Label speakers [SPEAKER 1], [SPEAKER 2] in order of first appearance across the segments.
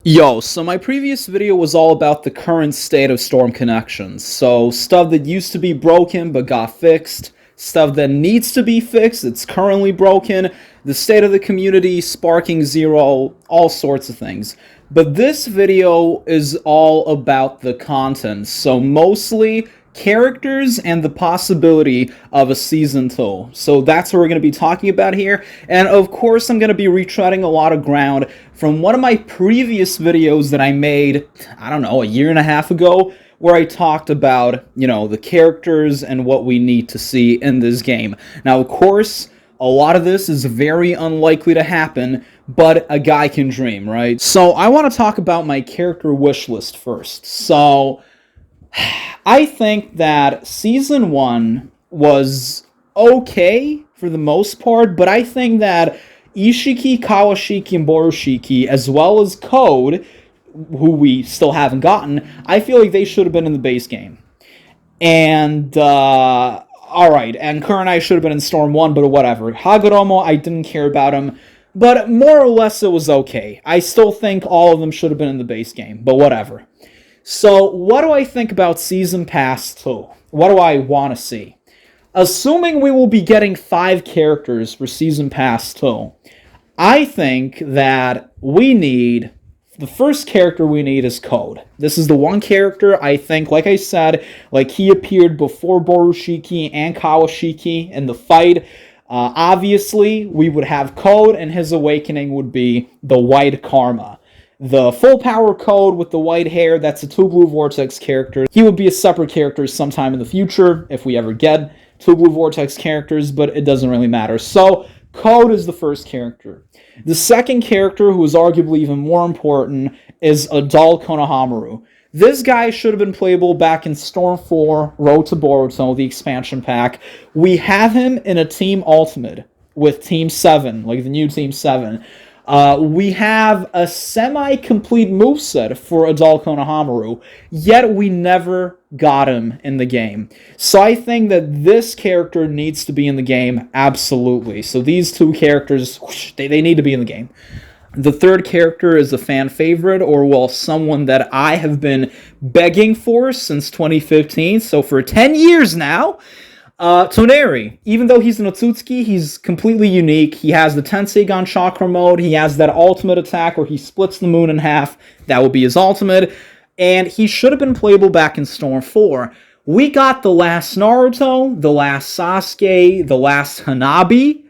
[SPEAKER 1] Yo, so my previous video was all about the current state of Storm Connections. So, stuff that used to be broken but got fixed, stuff that needs to be fixed, it's currently broken, the state of the community, sparking zero, all sorts of things. But this video is all about the content, so mostly characters and the possibility of a season 2. So that's what we're going to be talking about here. And of course, I'm going to be retreading a lot of ground from one of my previous videos that I made, I don't know, a year and a half ago, where I talked about, the characters and what we need to see in this game. Now, of course, a lot of this is very unlikely to happen, but a guy can dream, right? So I want to talk about my character wish list first. So I think that Season 1 was okay for the most part, but I think that Ishiki, Kawashiki, and Borushiki, as well as Code, who we still haven't gotten, I feel like they should have been in the base game. And, alright, and Kurenai should have been in Storm 1, but whatever. Hagoromo, I didn't care about him, but more or less it was okay. I still think all of them should have been in the base game, but whatever. So, what do I think about Season Pass 2? What do I want to see? Assuming we will be getting 5 characters for Season Pass 2, I think that the first character we need is Code. This is the one character I think, like I said, like he appeared before Borushiki and Kawashiki in the fight. Obviously, we would have Code, and his awakening would be the White Karma. The full power Code with the white hair, that's a 2 Blue Vortex character. He would be a separate character sometime in the future, if we ever get 2 Blue Vortex characters, but it doesn't really matter. So, Code is the first character. The second character, who is arguably even more important, is Adult Konohamaru. This guy should have been playable back in Storm 4, Road to Boruto, the expansion pack. We have him in a Team Ultimate with Team 7, like the new Team 7. We have a semi-complete moveset for Adult Konohamaru, yet we never got him in the game. So I think that this character needs to be in the game, absolutely. So these two characters, they need to be in the game. The third character is a fan favorite, or, well, someone that I have been begging for since 2015, so for 10 years now. Toneri, even though he's an Otsutsuki, he's completely unique. He has the Tenseigan Chakra mode, he has that ultimate attack where he splits the moon in half, that would be his ultimate, and he should have been playable back in Storm 4. We got the last Naruto, the last Sasuke, the last Hanabi,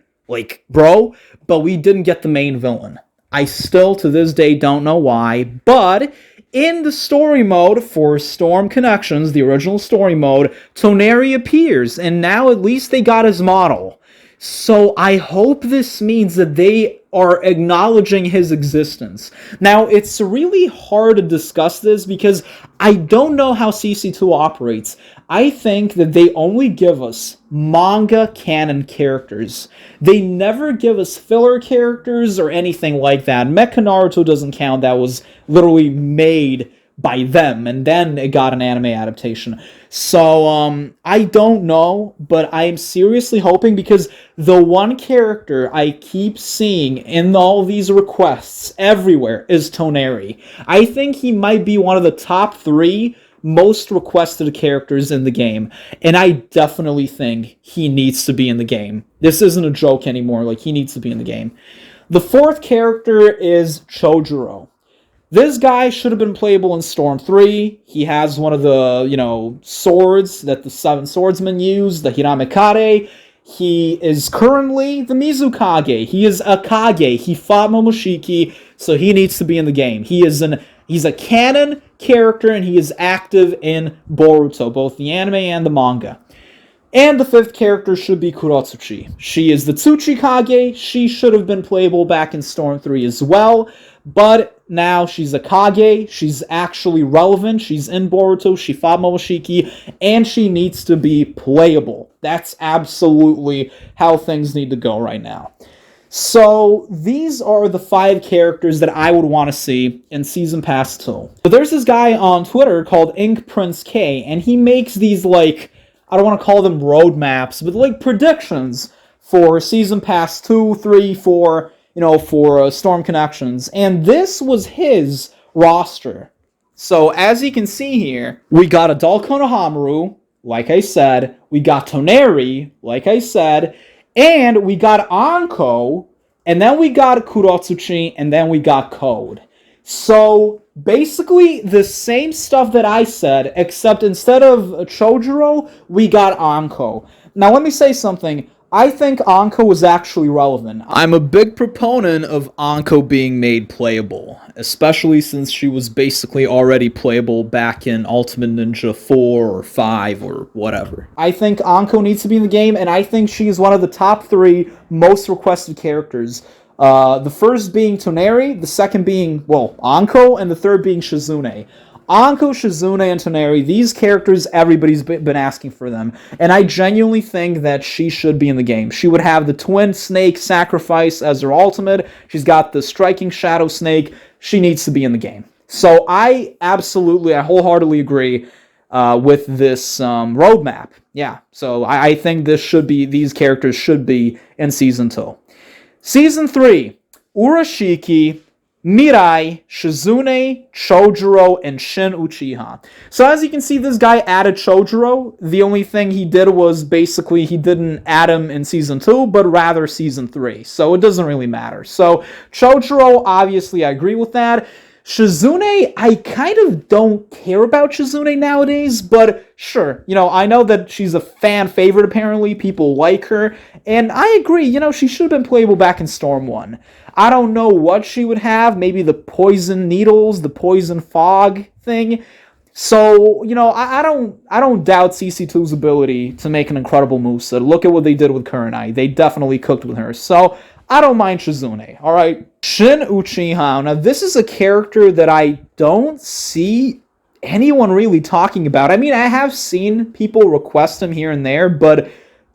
[SPEAKER 1] but we didn't get the main villain. I still, to this day, don't know why, but in the story mode for Storm Connections, the original story mode, Toneri appears, and now at least they got his model. So I hope this means that they are acknowledging his existence. Now, it's really hard to discuss this because I don't know how CC2 operates. I think that they only give us manga canon characters. They never give us filler characters or anything like that. Mecha Naruto doesn't count. That was literally made by them, and then it got an anime adaptation. So, I don't know, but I am seriously hoping, because the one character I keep seeing in all these requests everywhere is Toneri. I think he might be one of the top 3 most requested characters in the game, and I definitely think he needs to be in the game. This isn't a joke anymore, he needs to be in the game. The fourth character is Chojuro. This guy should have been playable in Storm 3. He has one of the, swords that the 7 swordsmen use, the Hiramekare. He is currently the Mizukage. He is a Kage. He fought Momoshiki, so he needs to be in the game. He's a canon character, and he is active in Boruto, both the anime and the manga. And the fifth character should be Kurotsuchi. She is the Tsuchi Kage. She should have been playable back in Storm 3 as well, but now she's a Kage. She's actually relevant. She's in Boruto. She fought Momoshiki, and she needs to be playable. That's absolutely how things need to go right now. So these are the 5 characters that I would want to see in Season Pass 2. But there's this guy on Twitter called InkPrinceK, and he makes these, I don't want to call them roadmaps, but predictions for Season Pass 2, 3, 4, for Storm Connections. And this was his roster. So as you can see here, we got adult Konohamaru, like I said, we got Toneri, like I said, and we got Anko, and then we got Kurotsuchi, and then we got Code. So basically the same stuff that I said, except instead of Chojuro, we got Anko. Now let me say something. I think Anko was actually relevant. I'm a big proponent of Anko being made playable, especially since she was basically already playable back in Ultimate Ninja 4 or 5 or whatever. I think Anko needs to be in the game, and I think she is one of the top 3 most requested characters. The first being Toneri, the second being, well, Anko, and the third being Shizune. Anko, Shizune, and Toneri, these characters, everybody's been asking for them. And I genuinely think that she should be in the game. She would have the Twin Snake Sacrifice as her ultimate. She's got the Striking Shadow Snake. She needs to be in the game. So I wholeheartedly agree with this roadmap. Yeah, so I think these characters should be in Season 2. Season 3, Urashiki, Mirai, Shizune, Chojuro, and Shin Uchiha. So as you can see, this guy added Chojuro. The only thing he did was basically he didn't add him in Season 2, but rather Season 3. So it doesn't really matter. So Chojuro, obviously, I agree with that. Shizune, I kind of don't care about Shizune nowadays, but sure, I know that she's a fan favorite apparently, people like her, and I agree, she should have been playable back in Storm 1. I don't know what she would have, maybe the poison needles, the poison fog thing. So, I don't doubt CC2's ability to make an incredible moveset. Look at what they did with Kurenai. They definitely cooked with her. So, I don't mind Shizune, alright? Shin Uchiha. Now, this is a character that I don't see anyone really talking about. I mean, I have seen people request him here and there, but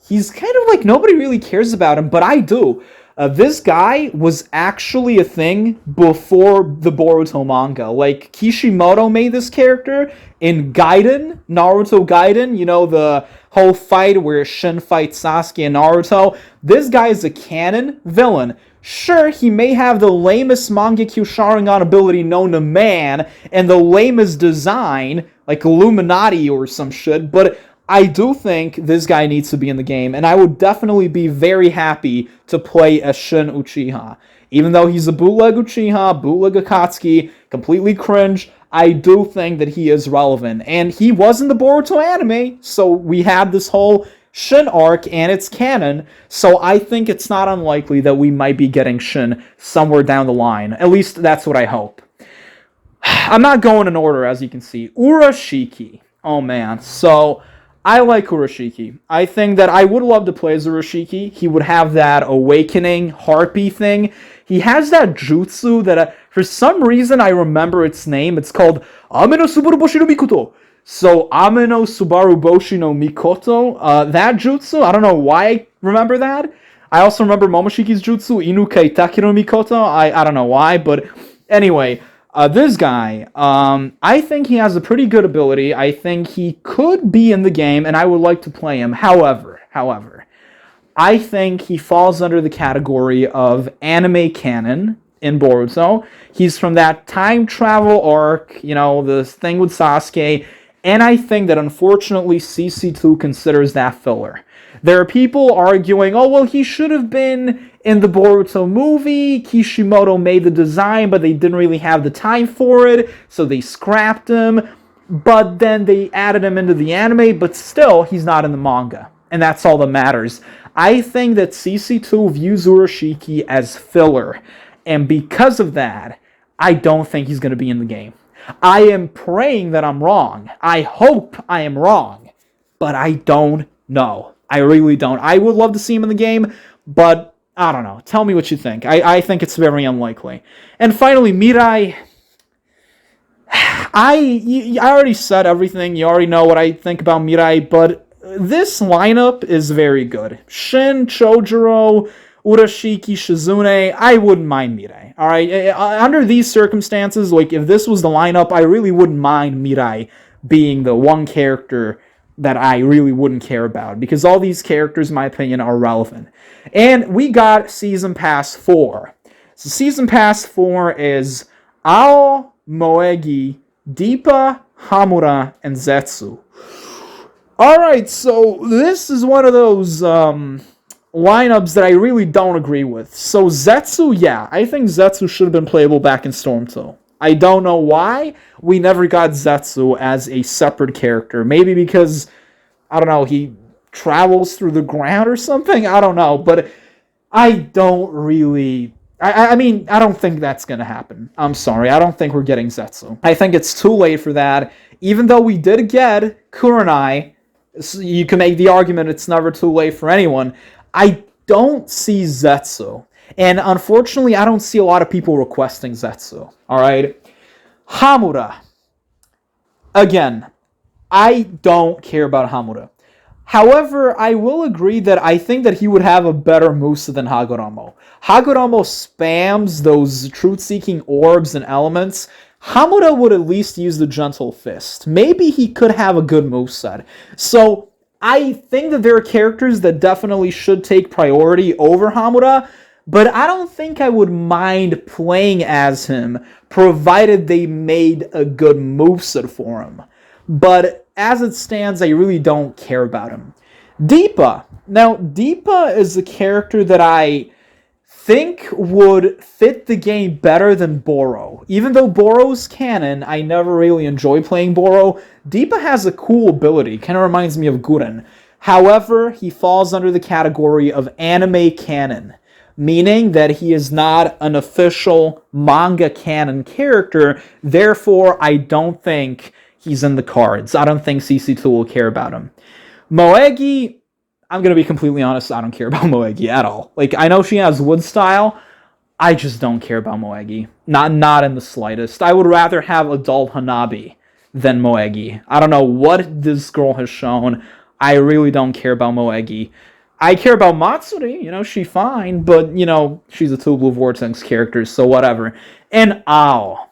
[SPEAKER 1] he's kind of like nobody really cares about him, but I do. This guy was actually a thing before the Boruto manga. Like, Kishimoto made this character in Gaiden, Naruto Gaiden, the whole fight where Shin fights Sasuke and Naruto. This guy is a canon villain. Sure, he may have the lamest Mangekyo Sharingan ability known to man, and the lamest design, like Illuminati or some shit, but I do think this guy needs to be in the game, and I would definitely be very happy to play as Shin Uchiha. Even though he's a bootleg Uchiha, bootleg Akatsuki, completely cringe, I do think that he is relevant. And he was in the Boruto anime, so we have this whole Shin arc, and it's canon, so I think it's not unlikely that we might be getting Shin somewhere down the line. At least that's what I hope. I'm not going in order, as you can see. Urashiki. Oh man, so I like Urashiki. I think that I would love to play as Urashiki. He would have that awakening harpy thing. He has that jutsu that for some reason I remember its name. It's called Ame no Subaru Boshi no Mikoto. So Ame no Subaru Boshi no Mikoto. That jutsu, I don't know why I remember that. I also remember Momoshiki's jutsu, Inu Kaitaki no Mikoto. I don't know why, but anyway. This guy, I think he has a pretty good ability. I think he could be in the game, and I would like to play him. However, I think he falls under the category of anime canon in Boruto. He's from that time travel arc, the thing with Sasuke, and I think that unfortunately CC2 considers that filler. There are people arguing, oh, well, he should have been in the Boruto movie. Kishimoto made the design, but they didn't really have the time for it, so they scrapped him. But then they added him into the anime, but still, he's not in the manga. And that's all that matters. I think that CC2 views Urashiki as filler. And because of that, I don't think he's going to be in the game. I am praying that I'm wrong. I hope I am wrong. But I don't know. I really don't. I would love to see him in the game, but I don't know. Tell me what you think. I think it's very unlikely. And finally, Mirai. I already said everything. You already know what I think about Mirai, but this lineup is very good. Shin, Chojuro, Urashiki, Shizune, I wouldn't mind Mirai. Alright? Under these circumstances, like if this was the lineup, I really wouldn't mind Mirai being the one character that I really wouldn't care about, because all these characters, in my opinion, are relevant. And we got Season Pass 4. So Season Pass 4 is Ao, Moegi, Deepa, Hamura, and Zetsu. Alright, so this is one of those lineups that I really don't agree with. So Zetsu, yeah, I think Zetsu should have been playable back in Storm 2. I don't know why we never got Zetsu as a separate character. Maybe because, I don't know, he travels through the ground or something? I don't know, but I don't really... I mean, I don't think that's going to happen. I'm sorry, I don't think we're getting Zetsu. I think it's too late for that. Even though we did get Kurenai, so you can make the argument it's never too late for anyone. I don't see Zetsu. And unfortunately, I don't see a lot of people requesting Zetsu. Alright? Hamura. Again, I don't care about Hamura. However, I will agree that I think that he would have a better moveset than Hagoromo. Hagoromo spams those truth-seeking orbs and elements. Hamura would at least use the Gentle Fist. Maybe he could have a good moveset. So, I think that there are characters that definitely should take priority over Hamura, but I don't think I would mind playing as him, provided they made a good moveset for him. But as it stands, I really don't care about him. Deepa. Now, Deepa is a character that I think would fit the game better than Boro. Even though Boro's canon, I never really enjoy playing Boro. Deepa has a cool ability, kind of reminds me of Guren. However, he falls under the category of anime canon, meaning that he is not an official manga canon character, therefore I don't think he's in the cards. I don't think CC2 will care about him. Moegi, I'm going to be completely honest, I don't care about Moegi at all. Like, I know she has wood style, I just don't care about Moegi. Not in the slightest. I would rather have adult Hanabi than Moegi. I don't know what this girl has shown. I really don't care about Moegi. I care about Matsuri, she's fine, but, she's a Two Blue Vortex character, so whatever. And Ao.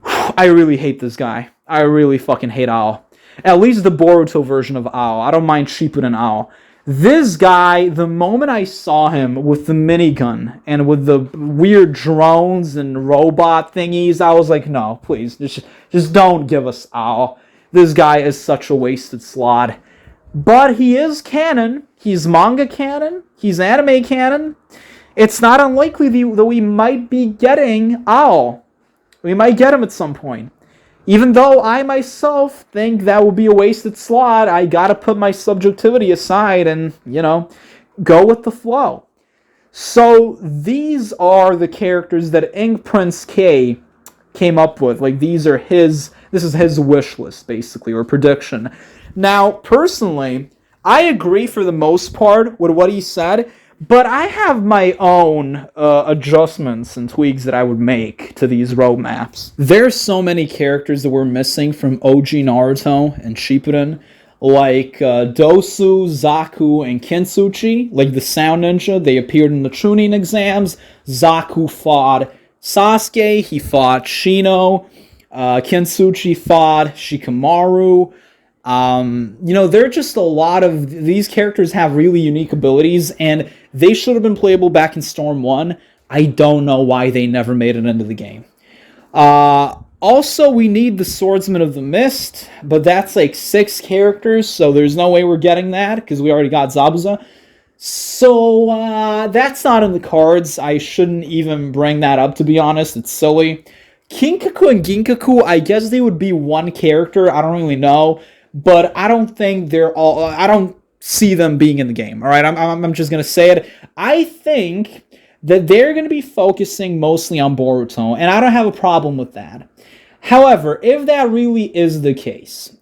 [SPEAKER 1] I really hate this guy. I really fucking hate Ao. At least the Boruto version of Ao. I don't mind Shippuden Ao. This guy, the moment I saw him with the minigun and with the weird drones and robot thingies, I was like, no, please, just don't give us Ao. This guy is such a wasted slot. But he is canon. He's manga canon. He's anime canon. It's not unlikely that we might be getting Ao. We might get him at some point. Even though I myself think that would be a wasted slot, I gotta put my subjectivity aside and, go with the flow. So these are the characters that InkPrinceK came up with. Like, this is his wish list, basically, or prediction. Now, personally, I agree for the most part with what he said, but I have my own adjustments and tweaks that I would make to these roadmaps. There's so many characters that we're missing from OG Naruto and Shippuden, like Dosu, Zaku, and Kintsuchi, like the Sound Ninja. They appeared in the Chunin exams. Zaku fought Sasuke, he fought Shino, Kintsuchi fought Shikamaru. There are just a lot of... These characters have really unique abilities, and they should have been playable back in Storm 1. I don't know why they never made it into the game. Also, we need the Swordsmen of the Mist, but that's like 6 characters, so there's no way we're getting that, because we already got Zabuza. So, that's not in the cards. I shouldn't even bring that up, to be honest. It's silly. Kinkaku and Ginkaku, I guess they would be one character. I don't really know. But I don't think I don't see them being in the game, alright? I'm just going to say it. I think that they're going to be focusing mostly on Boruto, and I don't have a problem with that. However, if that really is the case,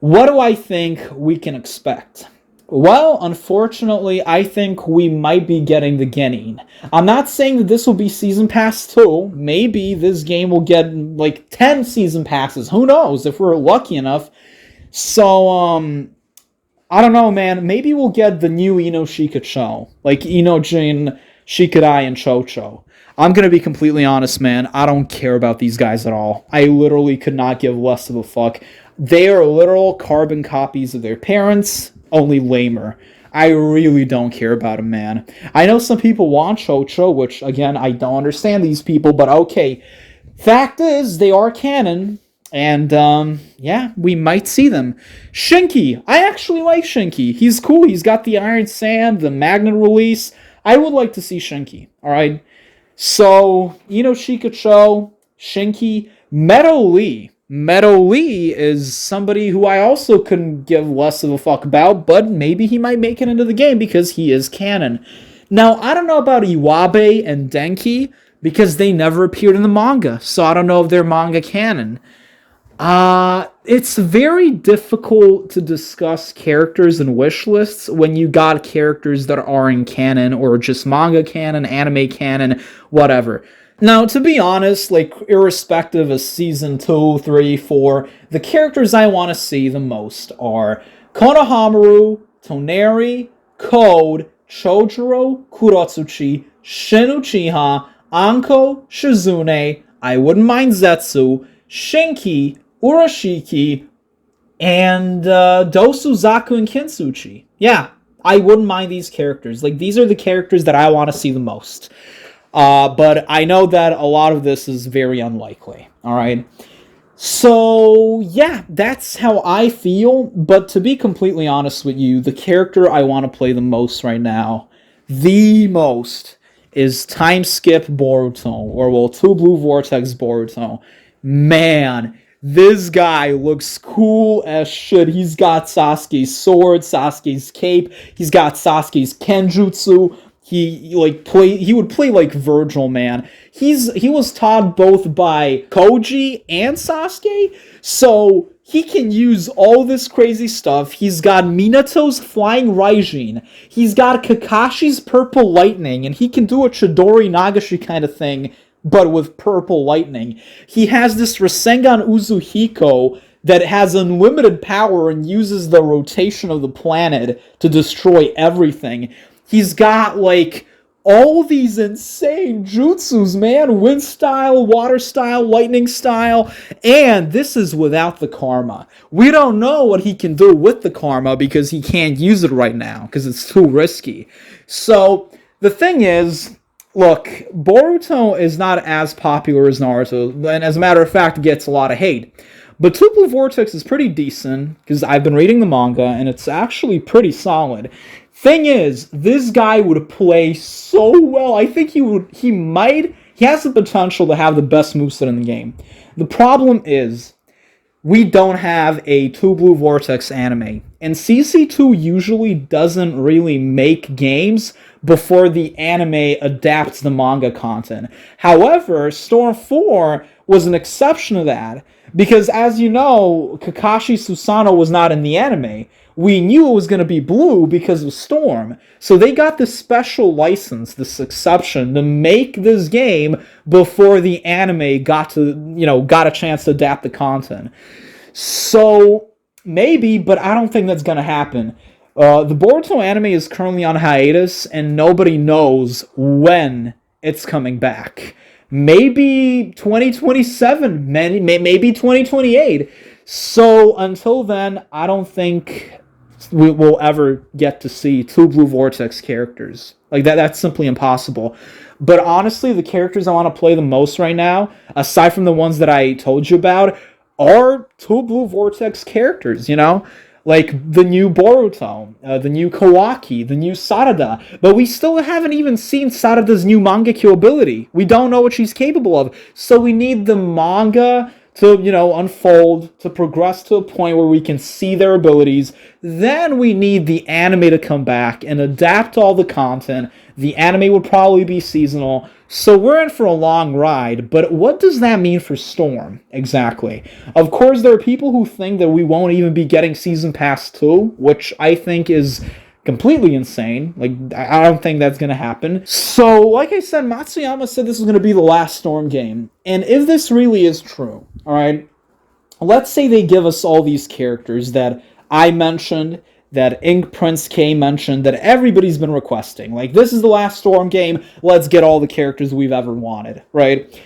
[SPEAKER 1] what do I think we can expect? Well, unfortunately, I think we might be getting the Gennin. I'm not saying that this will be Season Pass 2. Maybe this game will get, like, 10 Season Passes. Who knows, if we're lucky enough. So, I don't know, man. Maybe we'll get the new Ino Shikacho. Like, Inojin, Shikadai, and Chocho. I'm gonna be completely honest, man. I don't care about these guys at all. I literally could not give less of a fuck. They are literal carbon copies of their parents, only lamer. I really don't care about him, man. I know some people want Chocho, which, again, I don't understand these people, but okay. Fact is, they are canon, and, yeah, we might see them. Shinky! I actually like Shinky. He's cool. He's got the Iron Sand, the Magnet Release. I would like to see Shinky, alright? So, Shikacho, Shinky, Meadow Lee. Meadow Lee is somebody who I also couldn't give less of a fuck about, but maybe he might make it into the game because he is canon. Now, I don't know about Iwabe and Denki because they never appeared in the manga, so I don't know if they're manga canon. It's very difficult to discuss characters in wish lists when you got characters that are in canon or just manga canon, anime canon, whatever. Now, to be honest, like, irrespective of season 2, 3, 4, the characters I want to see the most are Konohamaru, Toneri, Code, Chojuro, Kurotsuchi, Shin Uchiha, Anko, Shizune, I wouldn't mind Zetsu, Shinki, Urashiki, and Dosu, Zaku, and Kintsuchi. Yeah, I wouldn't mind these characters. Like, these are the characters that I want to see the most. But I know that a lot of this is very unlikely. Alright? So, yeah, that's how I feel. But to be completely honest with you, the character I want to play the most right now, the most, is Time Skip Boruto, or, well, Two Blue Vortex Boruto. Man, this guy looks cool as shit. He's got Sasuke's sword, Sasuke's cape. He's got Sasuke's Kenjutsu. He would play like Virgil, man. He was taught both by Koji and Sasuke, so he can use all this crazy stuff. He's got Minato's Flying Raijin. He's got Kakashi's Purple Lightning, and he can do a Chidori Nagashi kind of thing, but with purple lightning. He has this Rasengan Uzuhiko that has unlimited power and uses the rotation of the planet to destroy everything. He's got, like, all these insane jutsus, man. Wind style, water style, lightning style. And this is without the karma. We don't know what he can do with the karma because he can't use it right now because it's too risky. So, the thing is, look, Boruto is not as popular as Naruto, and as a matter of fact, gets a lot of hate. But Two Blue Vortex is pretty decent, because I've been reading the manga, and it's actually pretty solid. Thing is, this guy would play so well. I think he has the potential to have the best moveset in the game. The problem is, we don't have a Two Blue Vortex anime. And CC2 usually doesn't really make games before the anime adapts the manga content. However, Storm 4 was an exception to that, because as you know, Kakashi Susanoo was not in the anime. We knew it was going to be Blue because of Storm. So they got this special license, this exception, to make this game before the anime got a chance to adapt the content. So, maybe, but I don't think that's going to happen. The Boruto anime is currently on hiatus, and nobody knows when it's coming back. Maybe 2027, maybe 2028. So, until then, I don't think we will ever get to see Two Blue Vortex characters. Like, that's simply impossible. But honestly, the characters I want to play the most right now, aside from the ones that I told you about, are Two Blue Vortex characters, Like the new Boruto, the new Kawaki, the new Sarada. But we still haven't even seen Sarada's new Mangekyo ability. We don't know what she's capable of. So we need the manga to, unfold, to progress to a point where we can see their abilities. Then we need the anime to come back and adapt all the content. The anime would probably be seasonal. So we're in for a long ride, but what does that mean for Storm, exactly? Of course, there are people who think that we won't even be getting Season Pass 2, which I think is completely insane. Like, I don't think that's going to happen. So, like I said, Matsuyama said this was going to be the last Storm game. And if this really is true, alright, let's say they give us all these characters that I mentioned, that InkPrinceK mentioned, that everybody's been requesting. Like, this is the last Storm game, let's get all the characters we've ever wanted, right?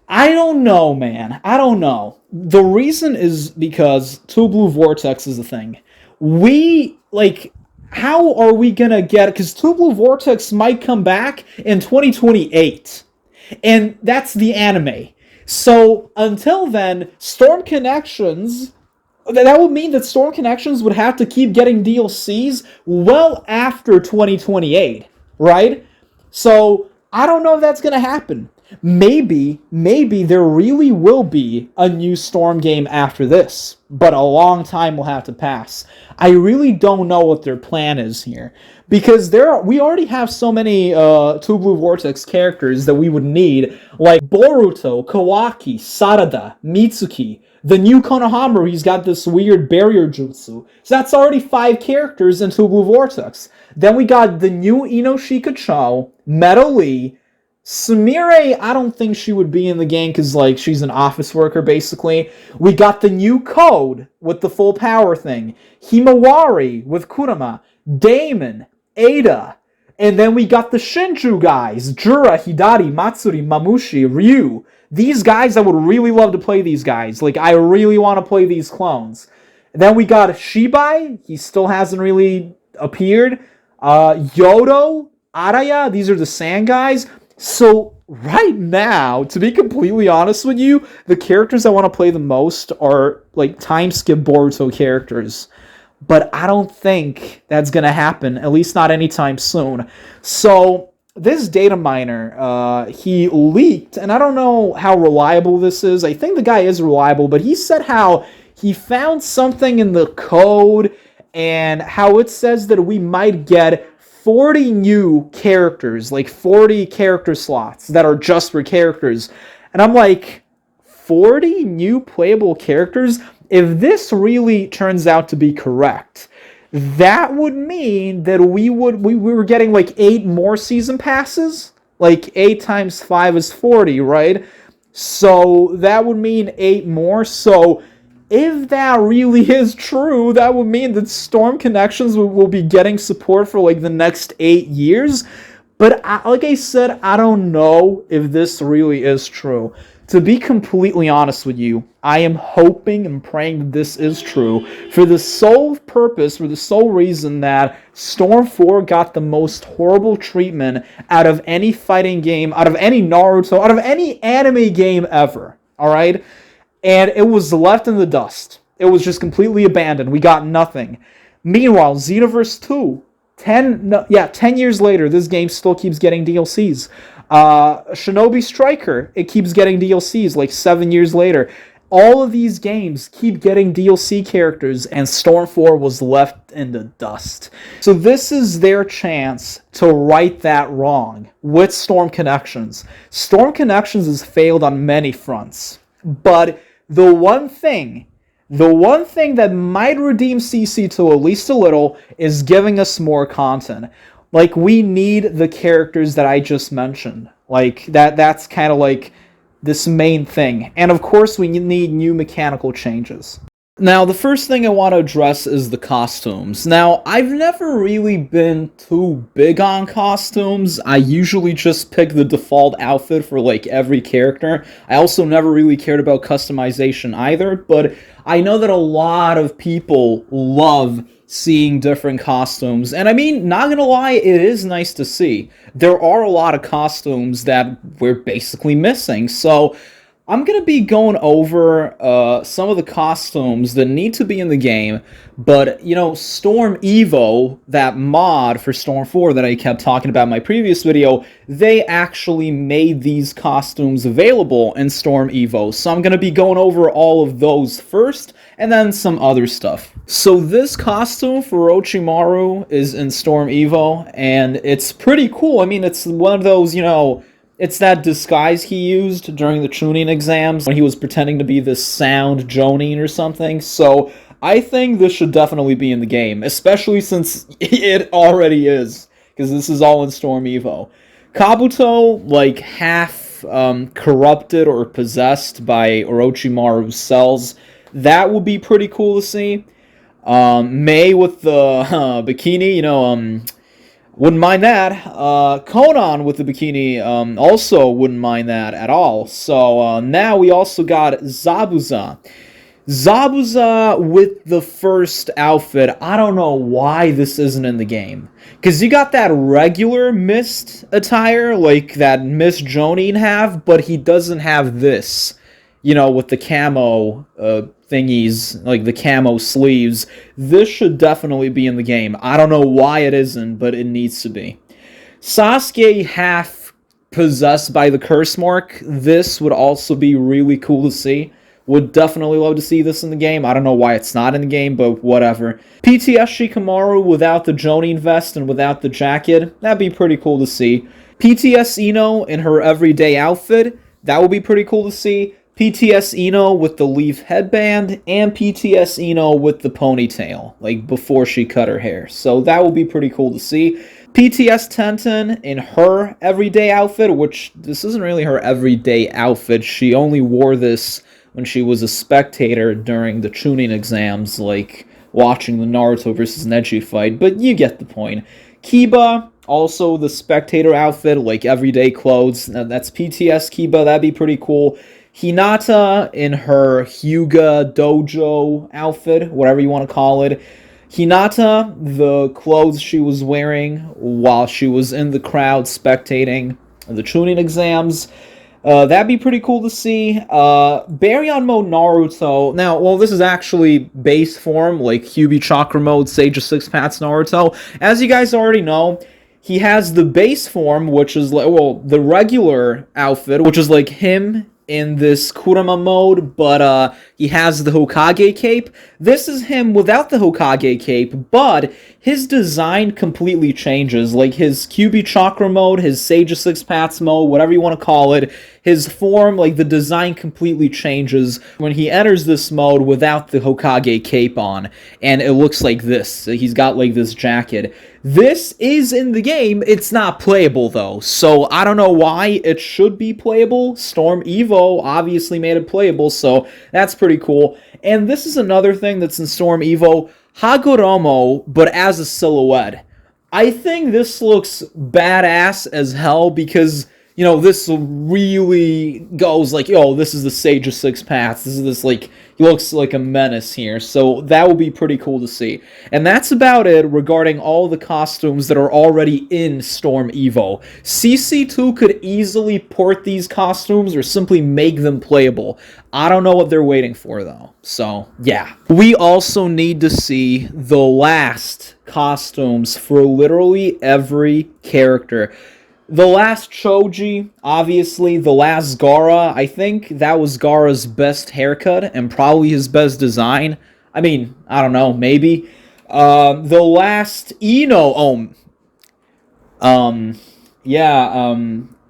[SPEAKER 1] I don't know, man. I don't know. The reason is because Two Blue Vortex is a thing. how are we gonna get, because Two Blue Vortex might come back in 2028, and that's the anime. So until then, Storm Connections, that would mean that Storm Connections would have to keep getting DLCs well after 2028, right? So I don't know if that's gonna happen. Maybe there really will be a new Storm game after this, but a long time will have to pass. I really don't know what their plan is here, because we already have so many Two Blue Vortex characters that we would need, like Boruto, Kawaki, Sarada, Mitsuki. The new Konohamaru, he's got this weird barrier jutsu. So that's already 5 characters in Two Blue Vortex. Then we got the new Inoshika Cho, Metal Lee, Sumire, I don't think she would be in the game because, like, she's an office worker, basically. We got the new Code with the full power thing. Himawari with Kurama. Damon. Ada. And then we got the Shinju guys. Jura, Hidari, Matsuri, Mamushi, Ryu. These guys, I would really love to play these guys. Like, I really want to play these clones. And then we got Shibai. He still hasn't really appeared. Yodo, Araya. These are the Sand guys. So, right now, to be completely honest with you, the characters I want to play the most are, like, time skip Boruto characters. But I don't think that's going to happen, at least not anytime soon. So, this data miner, he leaked, and I don't know how reliable this is. I think the guy is reliable, but he said how he found something in the code, and how it says that we might get 40 new characters, like 40 character slots that are just for characters. And I'm like, 40 new playable characters? If this really turns out to be correct, that would mean that we were getting like 8 more season passes? Like 8 times 5 is 40, right? So that would mean 8 more. So if that really is true, that would mean that Storm Connections will be getting support for like the next 8 years. But like I said, I don't know if this really is true. To be completely honest with you, I am hoping and praying that this is true for the sole purpose, for the sole reason that Storm 4 got the most horrible treatment out of any fighting game, out of any Naruto, out of any anime game ever. Alright? And it was left in the dust. It was just completely abandoned. We got nothing. Meanwhile, Xenoverse 2, 10 years later, this game still keeps getting DLCs. Shinobi Striker, it keeps getting DLCs like 7 years later. All of these games keep getting DLC characters, and Storm 4 was left in the dust. So this is their chance to right that wrong with Storm Connections. Storm Connections has failed on many fronts, but the one thing that might redeem CC2 at least a little is giving us more content. Like, we need the characters that I just mentioned. Like, that's kind of like this main thing. And of course, we need new mechanical changes. Now, the first thing I want to address is the costumes. Now, I've never really been too big on costumes. I usually just pick the default outfit for, like, every character. I also never really cared about customization either, but I know that a lot of people love seeing different costumes. And I mean, not gonna lie, it is nice to see. There are a lot of costumes that we're basically missing, so I'm going to be going over some of the costumes that need to be in the game, but, you know, Storm EVO, that mod for Storm 4 that I kept talking about in my previous video, they actually made these costumes available in Storm EVO, so I'm going to be going over all of those first, and then some other stuff. So this costume for Orochimaru is in Storm EVO, and it's pretty cool. I mean, it's one of those, you know, it's that disguise he used during the Chunin exams when he was pretending to be this sound Jonin or something. So I think this should definitely be in the game, especially since it already is, because this is all in Storm EVO. Kabuto, like half corrupted or possessed by Orochimaru's cells, that would be pretty cool to see. Mei with the bikini, you know, wouldn't mind that. Conan with the bikini also wouldn't mind that at all. So now we also got Zabuza. Zabuza with the first outfit, I don't know why this isn't in the game. Because you got that regular Mist attire, like that Mist Jonin have, but he doesn't have this. You know, with the camo thingies, like the camo sleeves. This should definitely be in the game. I don't know why it isn't, but it needs to be. Sasuke half possessed by the curse mark. This would also be really cool to see. Would definitely love to see this in the game. I don't know why it's not in the game, but whatever. PTS Shikamaru without the Jonin vest and without the jacket. That'd be pretty cool to see. PTS Ino in her everyday outfit. That would be pretty cool to see. PTS Ino with the leaf headband. And PTS Ino with the ponytail. Like before she cut her hair. So that would be pretty cool to see. PTS Tenten in her everyday outfit. Which this isn't really her everyday outfit. She only wore this when she was a spectator during the Chunin exams, like watching the Naruto versus Neji fight, but you get the point. Kiba, also the spectator outfit, like everyday clothes, that's PTS Kiba, that'd be pretty cool. Hinata in her Hyuga Dojo outfit, whatever you want to call it. Hinata, the clothes she was wearing while she was in the crowd spectating the Chunin exams. That'd be pretty cool to see. Baryon Mode Naruto. Now, well, this is actually base form, like Kyuubi Chakra Mode, Sage of Six Paths Naruto. As you guys already know, he has the base form, which is, like, well, the regular outfit, which is like him in this Kurama mode, but he has the Hokage cape. This is him without the Hokage cape, but his design completely changes. Like his Kyuubi Chakra mode, his Sage of Six Paths mode, whatever you want to call it, his form, like the design completely changes when he enters this mode without the Hokage cape on, and it looks like this. He's got like this jacket. This is in the game. It's not playable though, so I don't know why. It should be playable. Storm Evo obviously made it playable, so that's pretty cool. And this is another thing that's in Storm Evo, Hagoromo, but as a silhouette. I think this looks badass as hell because, you know, this really goes like, yo, this is the Sage of Six Paths. This is this, like, he looks like a menace here. So that would be pretty cool to see. And that's about it regarding all the costumes that are already in Storm Evo. CC2 could easily port these costumes or simply make them playable. I don't know what they're waiting for, though. So, yeah. We also need to see the last costumes for literally every character. The last Choji, obviously, the last Gaara, I think that was Gaara's best haircut and probably his best design. I mean, I don't know, maybe. The last Ino,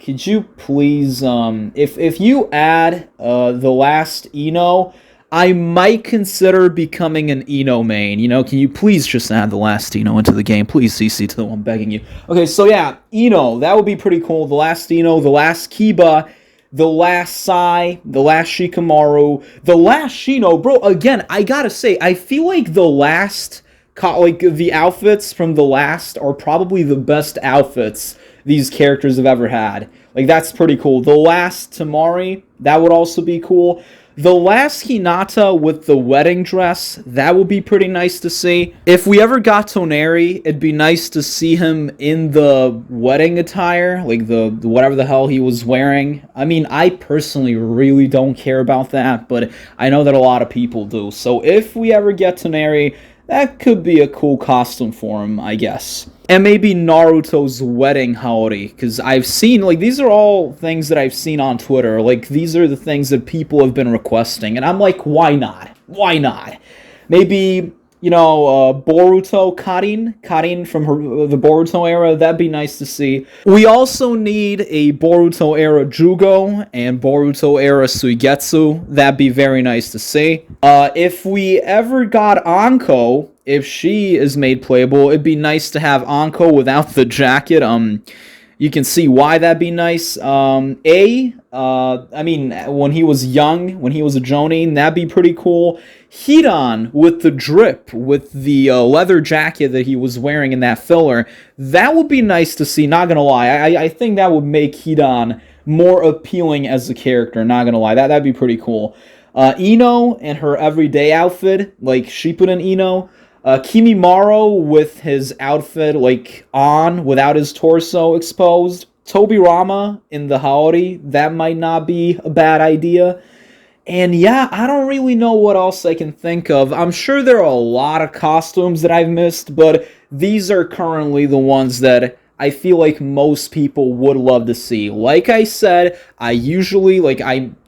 [SPEAKER 1] could you please, if you add, the last Ino, I might consider becoming an Ino main. You know, can you please just add the last Ino into the game? Please, CC2, I'm begging you. Okay, so yeah, Ino, that would be pretty cool. The last Ino, the last Kiba, the last Sai, the last Shikamaru, the last Shino. Bro, again, I gotta say, I feel like the last, like, the outfits from the last are probably the best outfits these characters have ever had. Like, that's pretty cool. The last Temari, that would also be cool. The last Hinata with the wedding dress, that would be pretty nice to see. If we ever got Toneri, it'd be nice to see him in the wedding attire, like the whatever the hell he was wearing. I mean, I personally really don't care about that, but I know that a lot of people do. So if we ever get Toneri, that could be a cool costume for him, I guess. And maybe Naruto's wedding Haori, because I've seen, like, these are all things that I've seen on Twitter. Like, these are the things that people have been requesting, and I'm like, why not? Why not? Maybe, you know, Boruto Karin from the Boruto era, that'd be nice to see. We also need a Boruto era Jugo and Boruto era Suigetsu. That'd be very nice to see. If we ever got Anko, if she is made playable, it'd be nice to have Anko without the jacket. You can see why that'd be nice. I mean, when he was young, when he was a Jonin, that'd be pretty cool. Hidan with the drip, with the leather jacket that he was wearing in that filler, that would be nice to see, not gonna lie. I think that would make Hidan more appealing as a character, not gonna lie. That'd be pretty cool. Ino and her everyday outfit, like Shippuden Ino. Kimimaro with his outfit, like, on, without his torso exposed. Tobirama in the Haori, that might not be a bad idea. And yeah, I don't really know what else I can think of. I'm sure there are a lot of costumes that I've missed, but these are currently the ones that I feel like most people would love to see. Like I said, I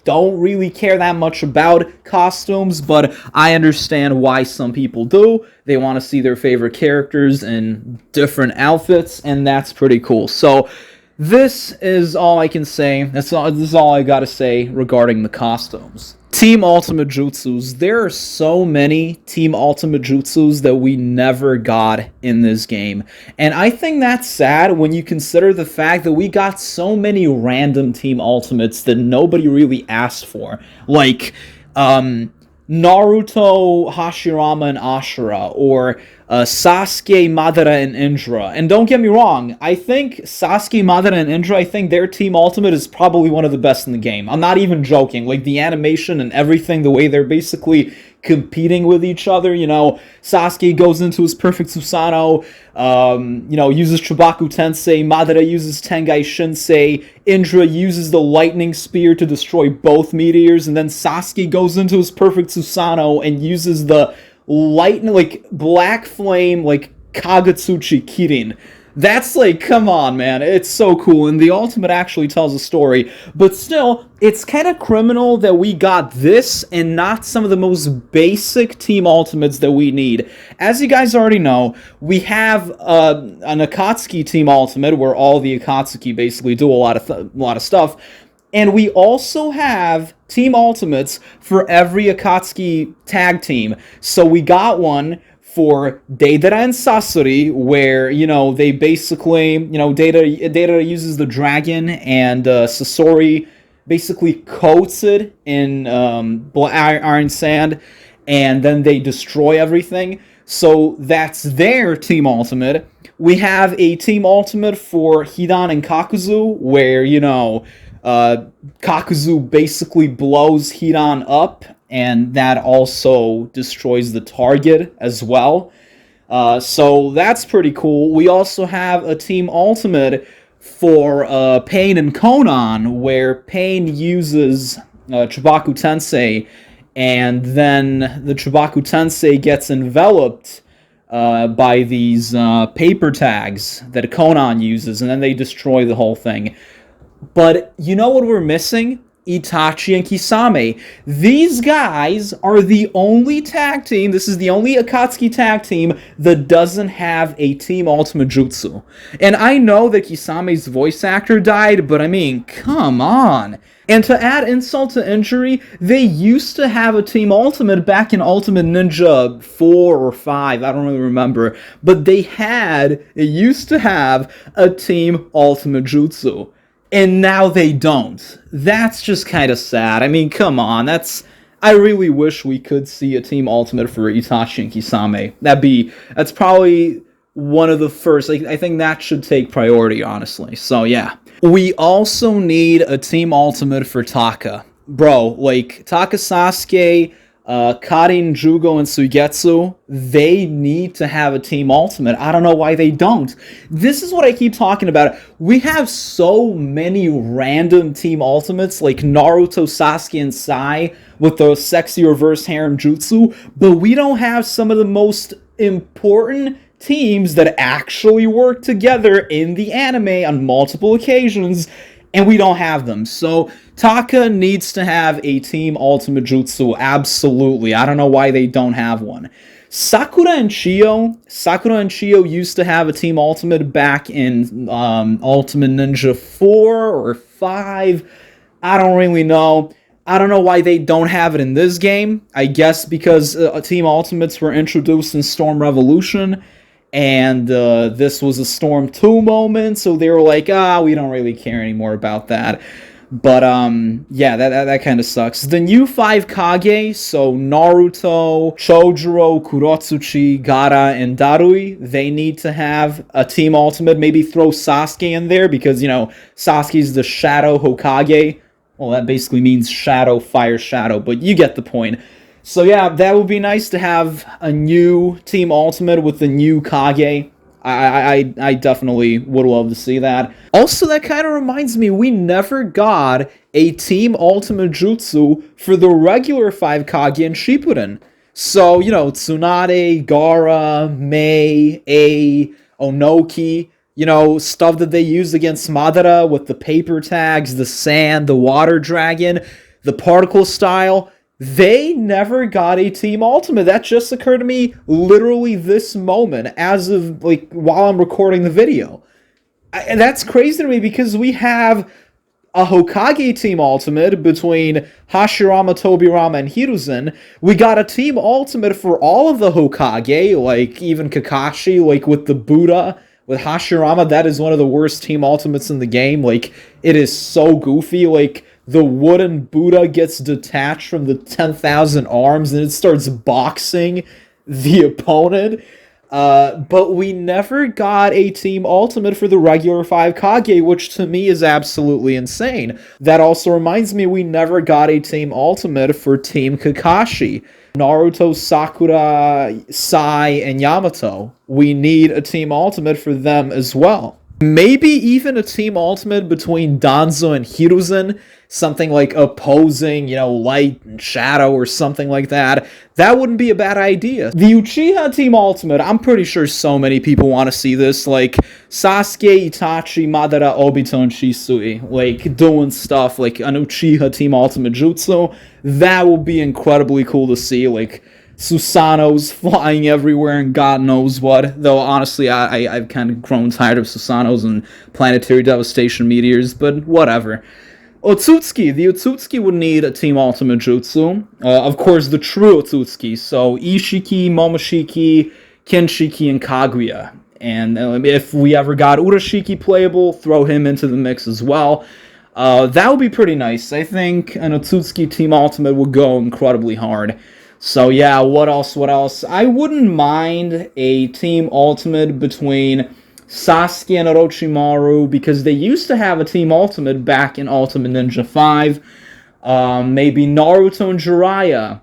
[SPEAKER 1] don't really care that much about costumes, but I understand why some people do. They want to see their favorite characters in different outfits, and that's pretty cool. So, this is all I can say. This is all I gotta say regarding the costumes. Team Ultimate Jutsus. There are so many Team Ultimate Jutsus that we never got in this game. And I think that's sad when you consider the fact that we got so many random Team Ultimates that nobody really asked for. Like, Naruto, Hashirama, and Ashura, or Sasuke, Madara, and Indra. And don't get me wrong, I think Sasuke, Madara, and Indra, I think their Team Ultimate is probably one of the best in the game. I'm not even joking. Like, the animation and everything, the way they're basically competing with each other, Sasuke goes into his perfect Susanoo, uses Chubaku Tensei, Madara uses Tengai Shinsei, Indra uses the lightning spear to destroy both meteors, and then Sasuke goes into his perfect Susanoo and uses the lightning, like, black flame, like, Kagetsuchi Kirin. That's like, come on, man. It's so cool, and the ultimate actually tells a story. But still, it's kind of criminal that we got this and not some of the most basic Team Ultimates that we need. As you guys already know, we have an Akatsuki Team Ultimate, where all the Akatsuki basically do a lot of stuff. And we also have Team Ultimates for every Akatsuki tag team. So we got one for Deidara and Sasori, where, they basically, Deidara uses the dragon, and Sasori basically coats it in iron sand, and then they destroy everything. So that's their Team Ultimate. We have a Team Ultimate for Hidan and Kakuzu, where, Kakuzu basically blows Hidan up, and that also destroys the target as well. So that's pretty cool. We also have a Team Ultimate for Pain and Konan, where Pain uses Chubaku Tensei, and then the Chubaku Tensei gets enveloped by these paper tags that Konan uses, and then they destroy the whole thing. But you know what we're missing? Itachi and Kisame. These guys are the only tag team, this is the only Akatsuki tag team that doesn't have a Team Ultimate Jutsu. And I know that Kisame's voice actor died, but I mean, come on. And to add insult to injury, they used to have a Team Ultimate back in Ultimate Ninja 4 or 5, I don't really remember. But they used to have a Team Ultimate Jutsu. And now they don't. That's just kind of sad. I mean, come on. I really wish we could see a Team Ultimate for Itachi and Kisame. That's probably one of the first. I think that should take priority, honestly. So, yeah. We also need a Team Ultimate for Taka. Bro, Taka Sasuke, Karin, Jugo, and Suigetsu, they need to have a Team Ultimate. I don't know why they don't. This is what I keep talking about. We have so many random Team Ultimates, like Naruto, Sasuke, and Sai, with the sexy reverse harem jutsu, but we don't have some of the most important teams that actually work together in the anime on multiple occasions, and we don't have them. So Taka needs to have a Team Ultimate Jutsu, absolutely. I don't know why they don't have one. Sakura and Chiyo used to have a Team Ultimate back in Ultimate Ninja 4 or 5. I don't really know. I don't know why they don't have it in this game. I guess because Team Ultimates were introduced in Storm Revolution, and this was a Storm 2 moment, so they were like, we don't really care anymore about that. But, yeah, that kind of sucks. The new 5 Kage, so Naruto, Chojuro, Kurotsuchi, Gaara, and Darui, they need to have a Team Ultimate. Maybe throw Sasuke in there, because, Sasuke's the Shadow Hokage. Well, that basically means shadow, fire, shadow, but you get the point. So yeah, that would be nice to have a new Team Ultimate with the new Kage. I definitely would love to see that. Also, that kind of reminds me, we never got a Team Ultimate Jutsu for the regular 5 Kage in Shippuden. So, you know, Tsunade, Gaara, Mei, A, Onoki, you know, stuff that they used against Madara with the paper tags, the sand, the water dragon, the particle style. They never got a Team Ultimate. That just occurred to me literally this moment, as of, like, while I'm recording the video. And that's crazy to me because we have a Hokage Team Ultimate between Hashirama, Tobirama, and Hiruzen. We got a Team Ultimate for all of the Hokage, like even Kakashi, like with the Buddha, with Hashirama. That is one of the worst Team Ultimates in the game. Like, it is so goofy. Like, the wooden Buddha gets detached from the 10,000 arms and it starts boxing the opponent. But we never got a Team Ultimate for the regular 5 Kage, which to me is absolutely insane. That also reminds me, we never got a Team Ultimate for Team Kakashi. Naruto, Sakura, Sai, and Yamato. We need a Team Ultimate for them as well. Maybe even a Team Ultimate between Danzo and Hiruzen, something like opposing, you know, light and shadow or something like that. That wouldn't be a bad idea. The Uchiha Team Ultimate, I'm pretty sure so many people want to see this, like Sasuke, Itachi, Madara, Obito, and Shisui, like doing stuff like an Uchiha Team Ultimate Jutsu. That would be incredibly cool to see, like Susanoo's flying everywhere and God knows what. Though, honestly, I've kind of grown tired of Susanoo's and planetary devastation meteors, but whatever. Otsutsuki. The Otsutsuki would need a Team Ultimate Jutsu. Of course, the true Otsutsuki. So, Ishiki, Momoshiki, Kinshiki, and Kaguya. And if we ever got Urashiki playable, throw him into the mix as well. That would be pretty nice. I think an Otsutsuki Team Ultimate would go incredibly hard. So yeah, what else? I wouldn't mind a Team Ultimate between Sasuke and Orochimaru, because they used to have a Team Ultimate back in Ultimate Ninja 5. Maybe Naruto and Jiraiya,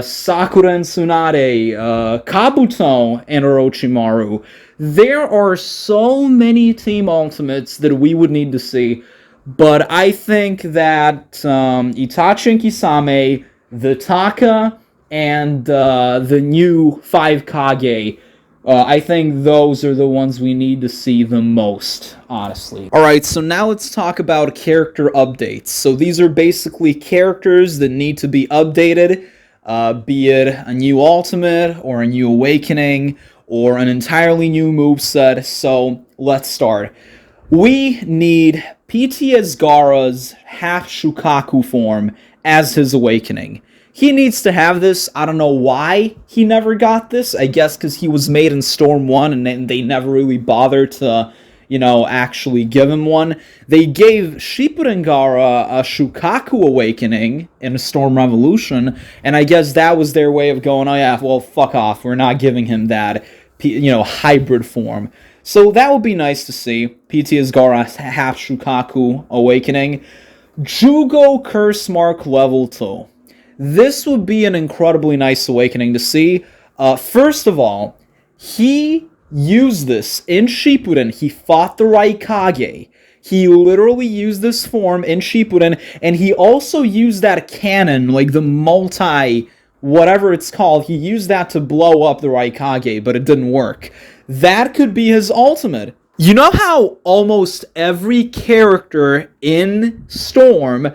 [SPEAKER 1] Sakura and Tsunade, Kabuto and Orochimaru. There are so many Team Ultimates that we would need to see, but I think that Itachi and Kisame, the Taka, and the new 5 Kage, I think those are the ones we need to see the most, honestly. Alright, so now let's talk about character updates. So these are basically characters that need to be updated, be it a new Ultimate, or a new Awakening, or an entirely new moveset. So let's start. We need PTS Gaara's half Shukaku form as his Awakening. He needs to have this. I don't know why he never got this. I guess because he was made in Storm 1 and they never really bothered to, you know, actually give him one. They gave Shippuden Gaara a Shukaku Awakening in Storm Revolution, and I guess that was their way of going, oh yeah, well, fuck off. We're not giving him that, you know, hybrid form. So that would be nice to see. PTS Gaara's half Shukaku Awakening. Jugo Curse Mark Level 2. This would be an incredibly nice awakening to see. First of all, he used this in Shippuden. He fought the Raikage. He literally used this form in Shippuden, and he also used that cannon, like the multi, whatever it's called. He used that to blow up the Raikage, but it didn't work. That could be his ultimate. You know how almost every character in Storm,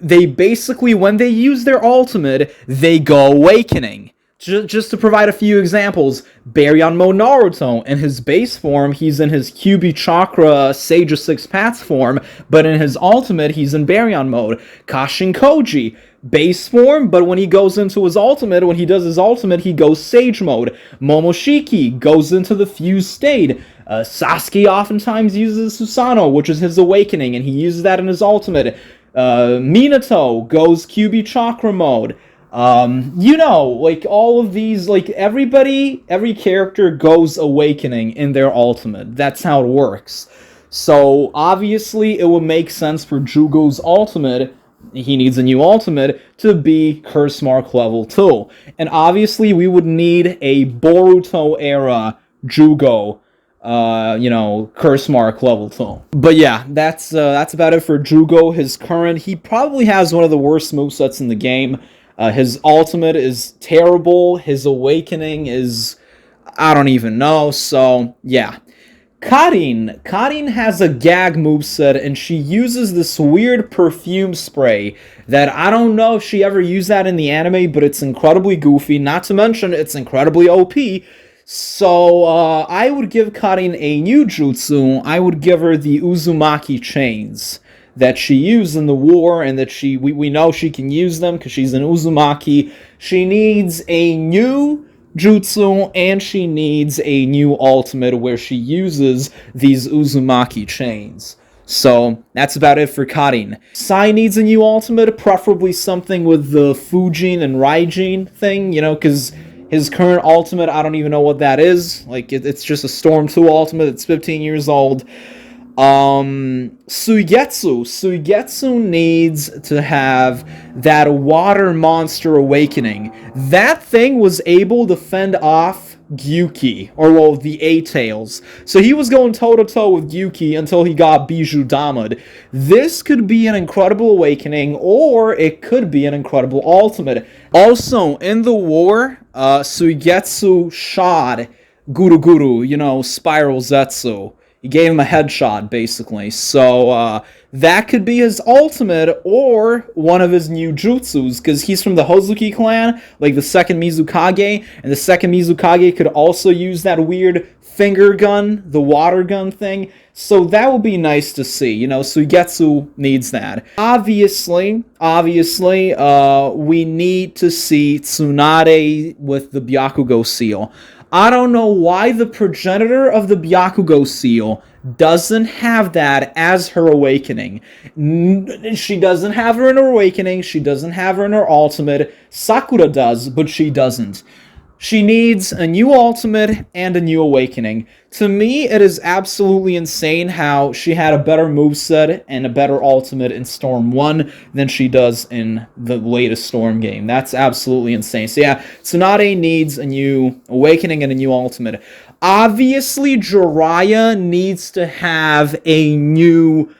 [SPEAKER 1] they basically, when they use their ultimate, they go Awakening. Just to provide a few examples, Baryon Mode Naruto, in his base form, he's in his Kyuubi Chakra Sage of Six Paths form, but in his ultimate, he's in Baryon Mode. Kashin Koji, base form, but when he goes into his ultimate, when he does his ultimate, he goes Sage Mode. Momoshiki goes into the Fused State. Sasuke oftentimes uses Susanoo, which is his Awakening, and he uses that in his ultimate. Minato goes Kyuubi Chakra Mode. You know, like all of these, like every character goes Awakening in their ultimate. That's how it works. So obviously it would make sense for Jugo's ultimate he needs a new ultimate to be Curse Mark level 2. And obviously, we would need a Boruto Era Jugo, Curse Mark level 2. But yeah, that's about it for Jugo. His current, he probably has one of the worst movesets in the game. His ultimate is terrible. His awakening is, I don't even know. So yeah. Karin. Karin has a gag moveset, and she uses this weird perfume spray that I don't know if she ever used that in the anime, but it's incredibly goofy. Not to mention, it's incredibly OP. So, I would give Karin a new jutsu. I would give her the Uzumaki chains that she used in the war, and that we know she can use them because she's an Uzumaki. She needs a new jutsu, and she needs a new ultimate where she uses these Uzumaki chains. So, that's about it for Karin. Sai needs a new ultimate, preferably something with the Fujin and Raijin thing, because his current ultimate, I don't even know what that is. Like, it's just a Storm 2 ultimate. It's 15 years old. Suigetsu. Suigetsu needs to have that water monster awakening. That thing was able to fend off Gyuki, or well, the A-Tails. So he was going toe-to-toe with Gyuki until he got Bijou Damad. This could be an incredible awakening, or it could be an incredible ultimate. Also, in the war, Suigetsu shot Guru Guru, Spiral Zetsu. He gave him a headshot, basically. So, that could be his ultimate, or one of his new jutsus, because he's from the Otsutsuki Clan, like the second Mizukage, and the second Mizukage could also use that weird finger gun, the water gun thing. So that would be nice to see, Suigetsu needs that. Obviously, we need to see Tsunade with the Byakugo seal. I don't know why the progenitor of the Byakugo seal doesn't have that as her awakening. She doesn't have her in her awakening, she doesn't have her in her ultimate. Sakura does, but she doesn't. She needs a new ultimate and a new awakening. To me, it is absolutely insane how she had a better moveset and a better ultimate in Storm 1 than she does in the latest Storm game. That's absolutely insane. So yeah, Tsunade needs a new awakening and a new ultimate. Obviously, Jiraiya needs to have a new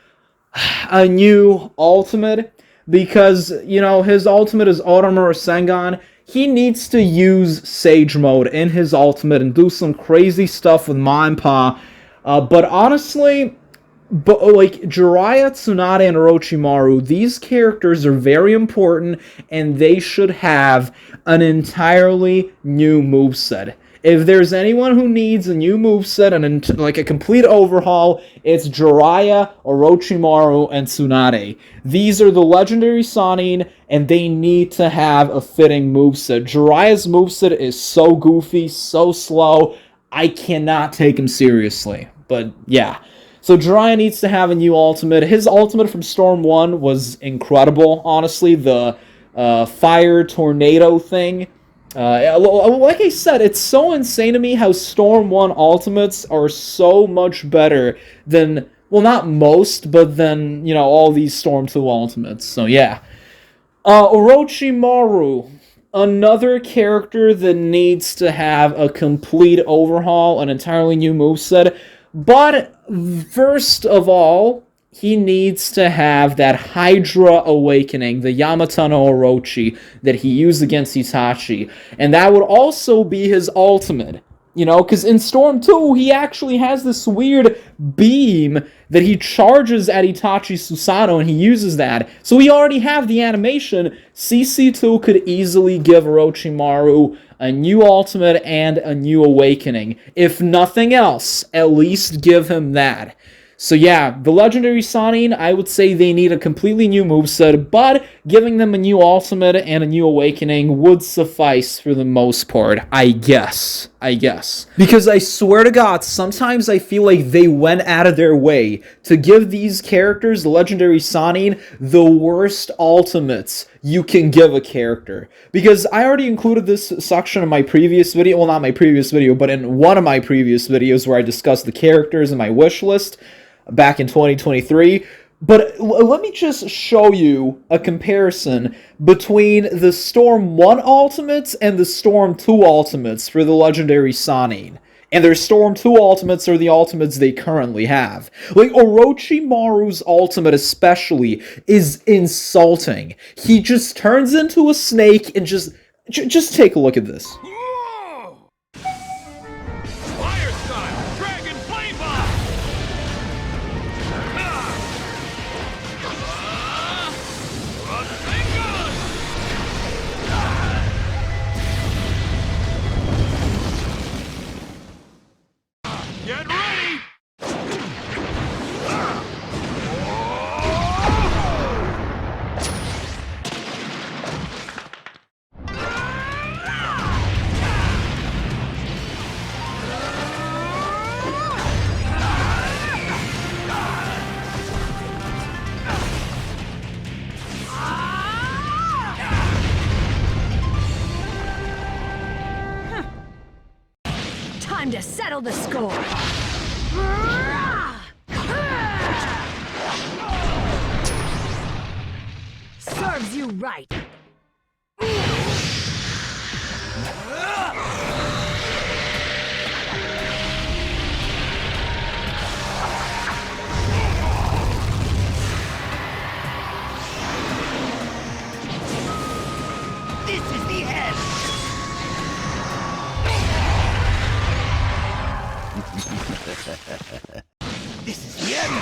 [SPEAKER 1] ultimate because, his ultimate is Orochimaru Sengon. He needs to use Sage Mode in his ultimate and do some crazy stuff with Ma and Pa. But honestly, Jiraiya, Tsunade, and Orochimaru, these characters are very important, and they should have an entirely new moveset. If there's anyone who needs a new moveset and a complete overhaul, it's Jiraiya, Orochimaru, and Tsunade. These are the legendary Sannin, and they need to have a fitting moveset. Jiraiya's moveset is so goofy, so slow, I cannot take him seriously. But yeah. So Jiraiya needs to have a new ultimate. His ultimate from Storm 1 was incredible, honestly. The fire tornado thing. Like I said, it's so insane to me how Storm 1 ultimates are so much better than, well, not most, but than, all these Storm 2 ultimates. So, yeah. Orochimaru, another character that needs to have a complete overhaul, an entirely new moveset. But, first of all, he needs to have that Hydra awakening, the Yamata no Orochi, that he used against Itachi. And that would also be his ultimate. Because in Storm 2, he actually has this weird beam that he charges at Itachi Susanoo, and he uses that. So we already have the animation. CC2 could easily give Orochimaru a new ultimate and a new awakening. If nothing else, at least give him that. So yeah, the legendary Sannin, I would say they need a completely new moveset, but giving them a new ultimate and a new awakening would suffice for the most part, I guess. Because I swear to God, sometimes I feel like they went out of their way to give these characters, the legendary Sannin, the worst ultimates you can give a character. Because I already included this section in my previous video, well, not my previous video, but in one of my previous videos where I discussed the characters in my wish list back in 2023. But let me just show you a comparison between the Storm 1 Ultimates and the Storm 2 Ultimates for the Legendary Sannin. And their Storm 2 Ultimates are the Ultimates they currently have. Like, Orochimaru's Ultimate especially is insulting. He just turns into a snake and just take a look at this.
[SPEAKER 2] Time to settle the score. Serves you right.
[SPEAKER 3] This is the end. This is the end!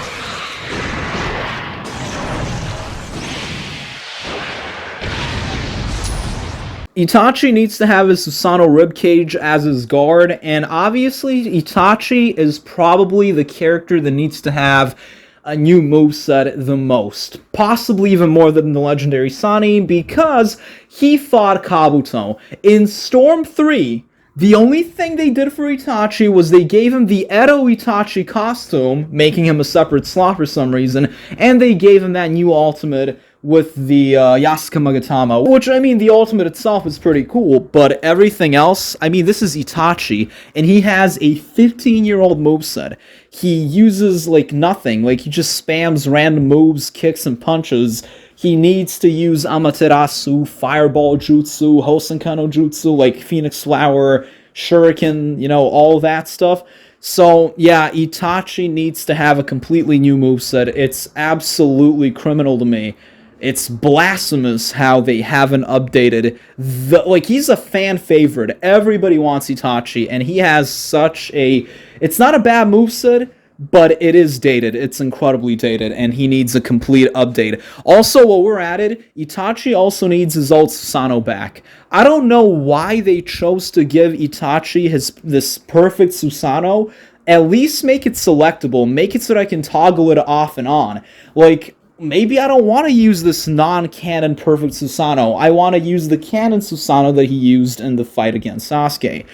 [SPEAKER 1] Itachi needs to have his Susanoo ribcage as his guard, and obviously Itachi is probably the character that needs to have a new moveset the most. Possibly even more than the Legendary Sannin, because he fought Kabuto. In Storm 3, the only thing they did for Itachi was they gave him the Edo Itachi costume, making him a separate slot for some reason, and they gave him that new ultimate with the Yasuke Magatama, which, I mean, the ultimate itself is pretty cool, but everything else, I mean, this is Itachi, and he has a 15-year-old moveset. He uses, like, nothing. Like, he just spams random moves, kicks, and punches. He needs to use Amaterasu, Fireball Jutsu, Hosonkano Jutsu, like Phoenix Flower, Shuriken, you know, all that stuff. So, yeah, Itachi needs to have a completely new moveset. It's absolutely criminal to me. It's blasphemous how they haven't updated the... Like, he's a fan favorite. Everybody wants Itachi, and he has such a... It's not a bad moveset, but it is dated. It's incredibly dated, and he needs a complete update. Also, while we're at it, Itachi also needs his old Susanoo back. I don't know why they chose to give Itachi this perfect Susanoo. At least make it selectable. Make it so that I can toggle it off and on. Like, maybe I don't want to use this non-canon perfect Susanoo. I want to use the canon Susanoo that he used in the fight against Sasuke.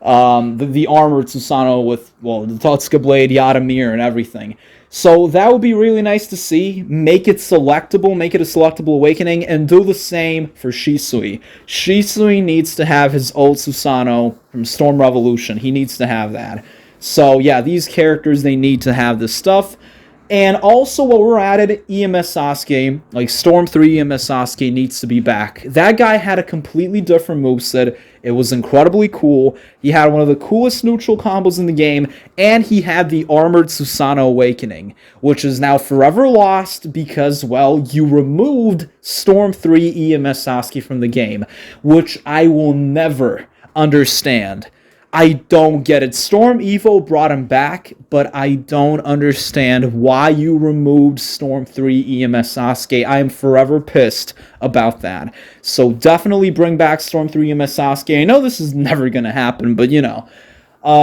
[SPEAKER 1] The armored Susanoo with, well, the Totsuka Blade, Yaramir, and everything. So that would be really nice to see. Make it selectable, make it a selectable awakening, and do the same for Shisui. Shisui needs to have his old Susanoo from Storm Revolution. He needs to have that. So yeah, these characters, they need to have this stuff. And also, while we're at it, EMS Sasuke, like Storm 3 EMS Sasuke needs to be back. That guy had a completely different moveset. It was incredibly cool. He had one of the coolest neutral combos in the game, and he had the Armored Susanoo Awakening, which is now forever lost because, well, you removed Storm 3 EMS Sasuke from the game, which I will never understand. I don't get it. Storm Evo brought him back, but I don't understand why you removed Storm 3 EMS Sasuke. I am forever pissed about that. So definitely bring back Storm 3 EMS Sasuke. I know this is never going to happen, but you know.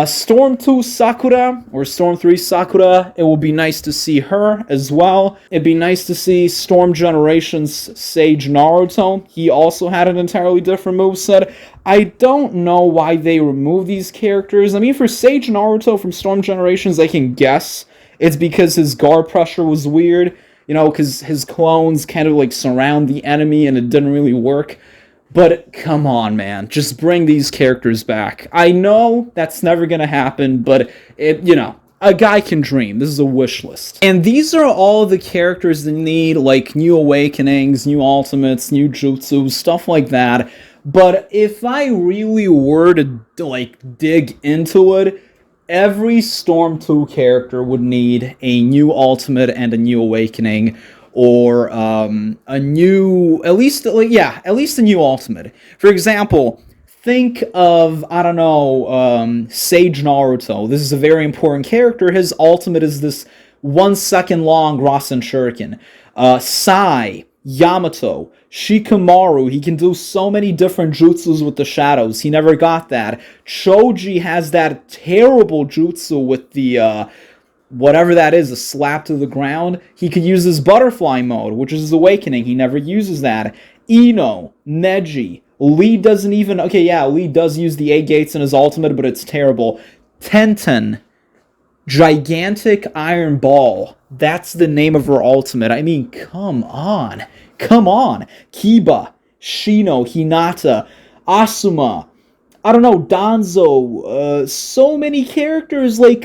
[SPEAKER 1] Storm 2 Sakura, or Storm 3 Sakura, it will be nice to see her as well. It'd be nice to see Storm Generations Sage Naruto. He also had an entirely different moveset. I don't know why they removed these characters. I mean, for Sage Naruto from Storm Generations, I can guess it's because his guard pressure was weird. You know, because his clones kind of like surround the enemy and it didn't really work. But come on, man, just bring these characters back. I know that's never gonna happen, but it, you know, a guy can dream. This is a wish list. And these are all the characters that need, like, new awakenings, new ultimates, new jutsus, stuff like that. But if I really were to, like, dig into it, every Storm 2 character would need a new ultimate and a new awakening, or a new, at least a new ultimate. For example, think of, I don't know, Sage Naruto. This is a very important character. His ultimate is this 1 second long Rasen Shuriken. Sai, Yamato, Shikamaru, he can do so many different jutsus with the shadows. He never got that. Choji has that terrible jutsu with the, whatever that is, a slap to the ground. He could use his butterfly mode, which is his awakening. He never uses that. Ino, Neji, Lee doesn't even... Okay, yeah, Lee does use the 8 gates in his ultimate, but it's terrible. Tenten, Gigantic Iron Ball. That's the name of her ultimate. I mean, come on. Come on. Kiba, Shino, Hinata, Asuma, I don't know, Danzo, so many characters like,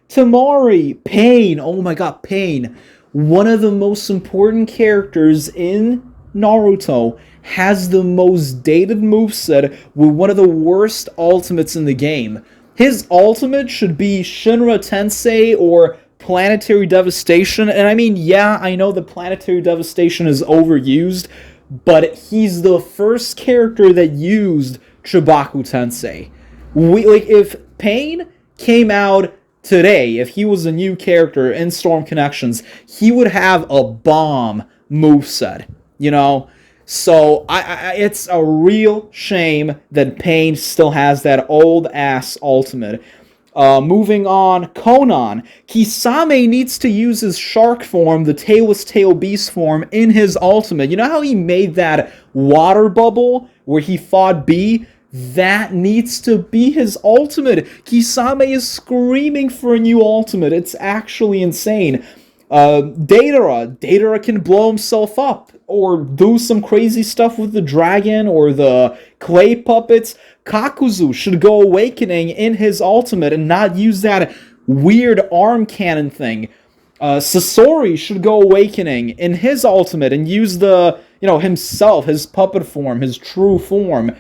[SPEAKER 1] Temari, Pain, oh my god, Pain. One of the most important characters in Naruto has the most dated moveset with one of the worst ultimates in the game. His ultimate should be Shinra Tensei or Planetary Devastation, and I mean, yeah, I know the Planetary Devastation is overused, but he's the first character that used Chibaku Tensei. If Pain came out today, if he was a new character in Storm Connections, he would have a bomb moveset, you know? So, it's a real shame that Pain still has that old-ass ultimate. Moving on, Conan. Kisame needs to use his shark form, the Tailless Tail Beast form, in his ultimate. You know how he made that water bubble where he fought B? That needs to be his ultimate. Kisame is screaming for a new ultimate. It's actually insane. Datara can blow himself up or do some crazy stuff with the dragon or the clay puppets. Kakuzu should go awakening in his ultimate and not use that weird arm cannon thing. Sasori should go awakening in his ultimate and use the, himself, his puppet form, his true form.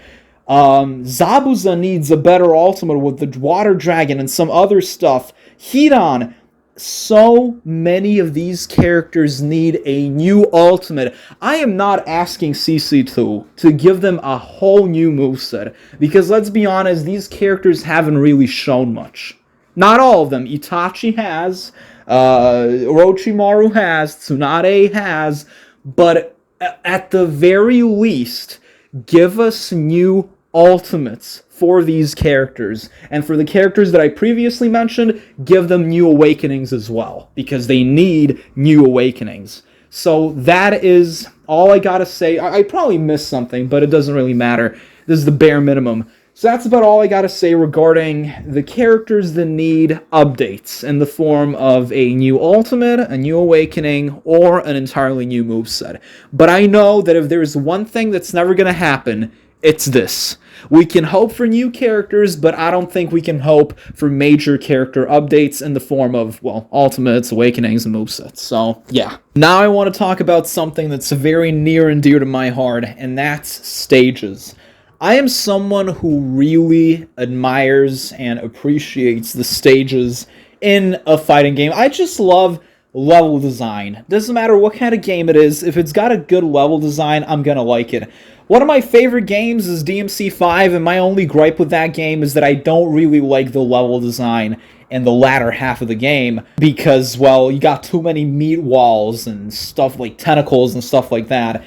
[SPEAKER 1] Zabuza needs a better ultimate with the water dragon and some other stuff. Hidan, so many of these characters need a new ultimate. I am not asking CC2 to give them a whole new moveset, because let's be honest, these characters haven't really shown much. Not all of them. Itachi has, Orochimaru has, Tsunade has, but at the very least, give us new ultimates for these characters, and for the characters that I previously mentioned, give them new awakenings as well, because they need new awakenings. So that is all I gotta say. I probably missed something, but it doesn't really matter. This is the bare minimum. So that's about all I gotta say regarding the characters that need updates in the form of a new ultimate, a new awakening, or an entirely new moveset. But I know that if there's one thing that's never gonna happen, it's this. We can hope for new characters, but I don't think we can hope for major character updates in the form of, well, ultimates, awakenings, and movesets. So, yeah. Now I want to talk about something that's very near and dear to my heart, and that's stages. I am someone who really admires and appreciates the stages in a fighting game. I just love level design. Doesn't matter what kind of game it is, if it's got a good level design, I'm gonna like it. One of my favorite games is DMC5, and my only gripe with that game is that I don't really like the level design in the latter half of the game, because, well, you got too many meat walls and stuff like tentacles and stuff like that.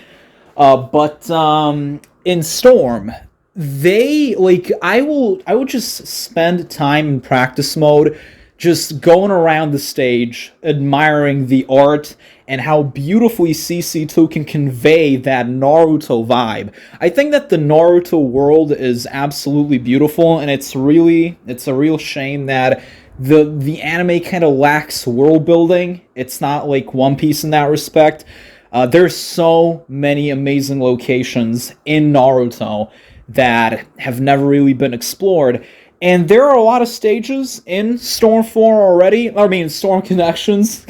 [SPEAKER 1] But in Storm, I will just spend time in practice mode, just going around the stage, admiring the art, and how beautifully CC2 can convey that Naruto vibe. I think that the Naruto world is absolutely beautiful, and it's a real shame that the anime kind of lacks world building. It's not like One Piece in that respect. There's so many amazing locations in Naruto that have never really been explored. And there are a lot of stages in Storm 4 already. I mean, Storm Connections.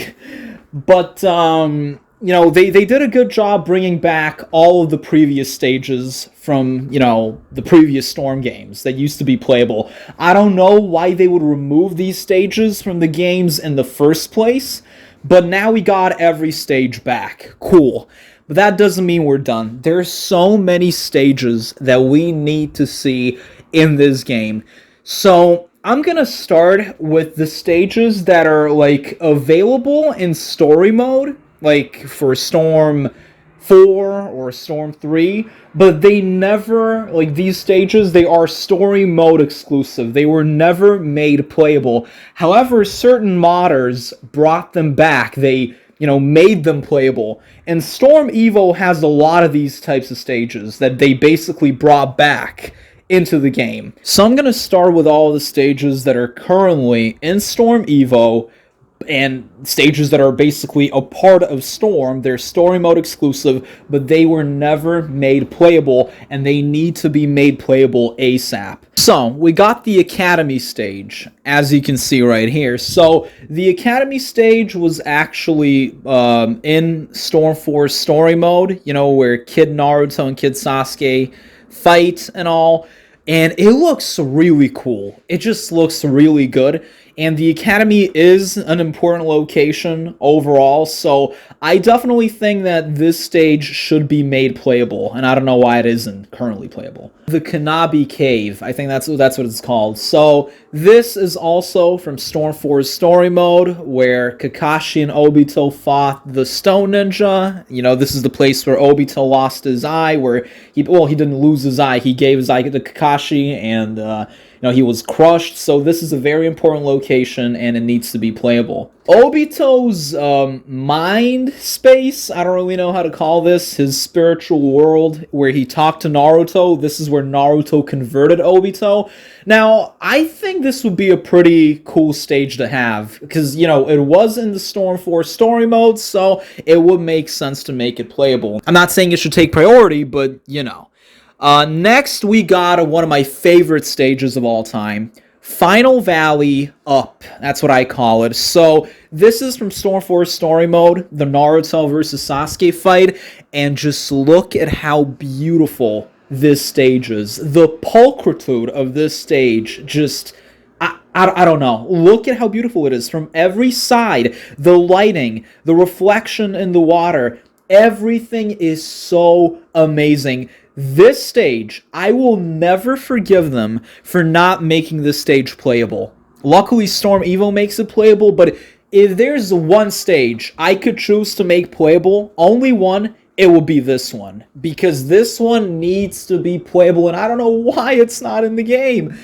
[SPEAKER 1] But, you know, they did a good job bringing back all of the previous stages from, you know, the previous Storm games that used to be playable. I don't know why they would remove these stages from the games in the first place, but now we got every stage back. Cool. But that doesn't mean we're done. There's so many stages that we need to see in this game. So I'm gonna start with the stages that are, like, available in story mode, like for Storm 4 or Storm 3, but they never, like, these stages, they are story mode exclusive. They were never made playable. However, certain modders brought them back. They, you know, made them playable. And Storm EVO has a lot of these types of stages that they basically brought back into the game. So I'm going to start with all the stages that are currently in Storm EVO and stages that are basically a part of Storm. They're story mode exclusive, but they were never made playable, and they need to be made playable ASAP. So, we got the Academy stage, as you can see right here. So, the Academy stage was actually in Storm 4's story mode, you know, where Kid Naruto and Kid Sasuke fight and all. And it looks really cool. It just looks really good. And the Academy is an important location overall, so I definitely think that this stage should be made playable, and I don't know why it isn't currently playable. The Kanabi Cave, I think that's what it's called. So this is also from Storm 4's story mode, where Kakashi and Obito fought the Stone Ninja. You know, this is the place where Obito lost his eye, where he didn't lose his eye, he gave his eye to Kakashi, and you know, he was crushed. So this is a very important location, and it needs to be playable. Obito's mind space, I don't really know how to call this, his spiritual world where he talked to Naruto. This is where Naruto converted Obito. Now, I think this would be a pretty cool stage to have, because, you know, it was in the Storm 4 story mode, so it would make sense to make it playable. I'm not saying it should take priority, but, you know. Next, we got one of my favorite stages of all time, Final Valley Up. That's what I call it. So, this is from Storm 4 story mode, the Naruto versus Sasuke fight, and just look at how beautiful this stage is. The pulchritude of this stage, just, I don't know. Look at how beautiful it is from every side. The lighting, the reflection in the water, everything is so amazing. This stage, I will never forgive them for not making this stage playable. Luckily, Storm EVO makes it playable, but if there's one stage I could choose to make playable, only one, it will be this one. Because this one needs to be playable, and I don't know why it's not in the game.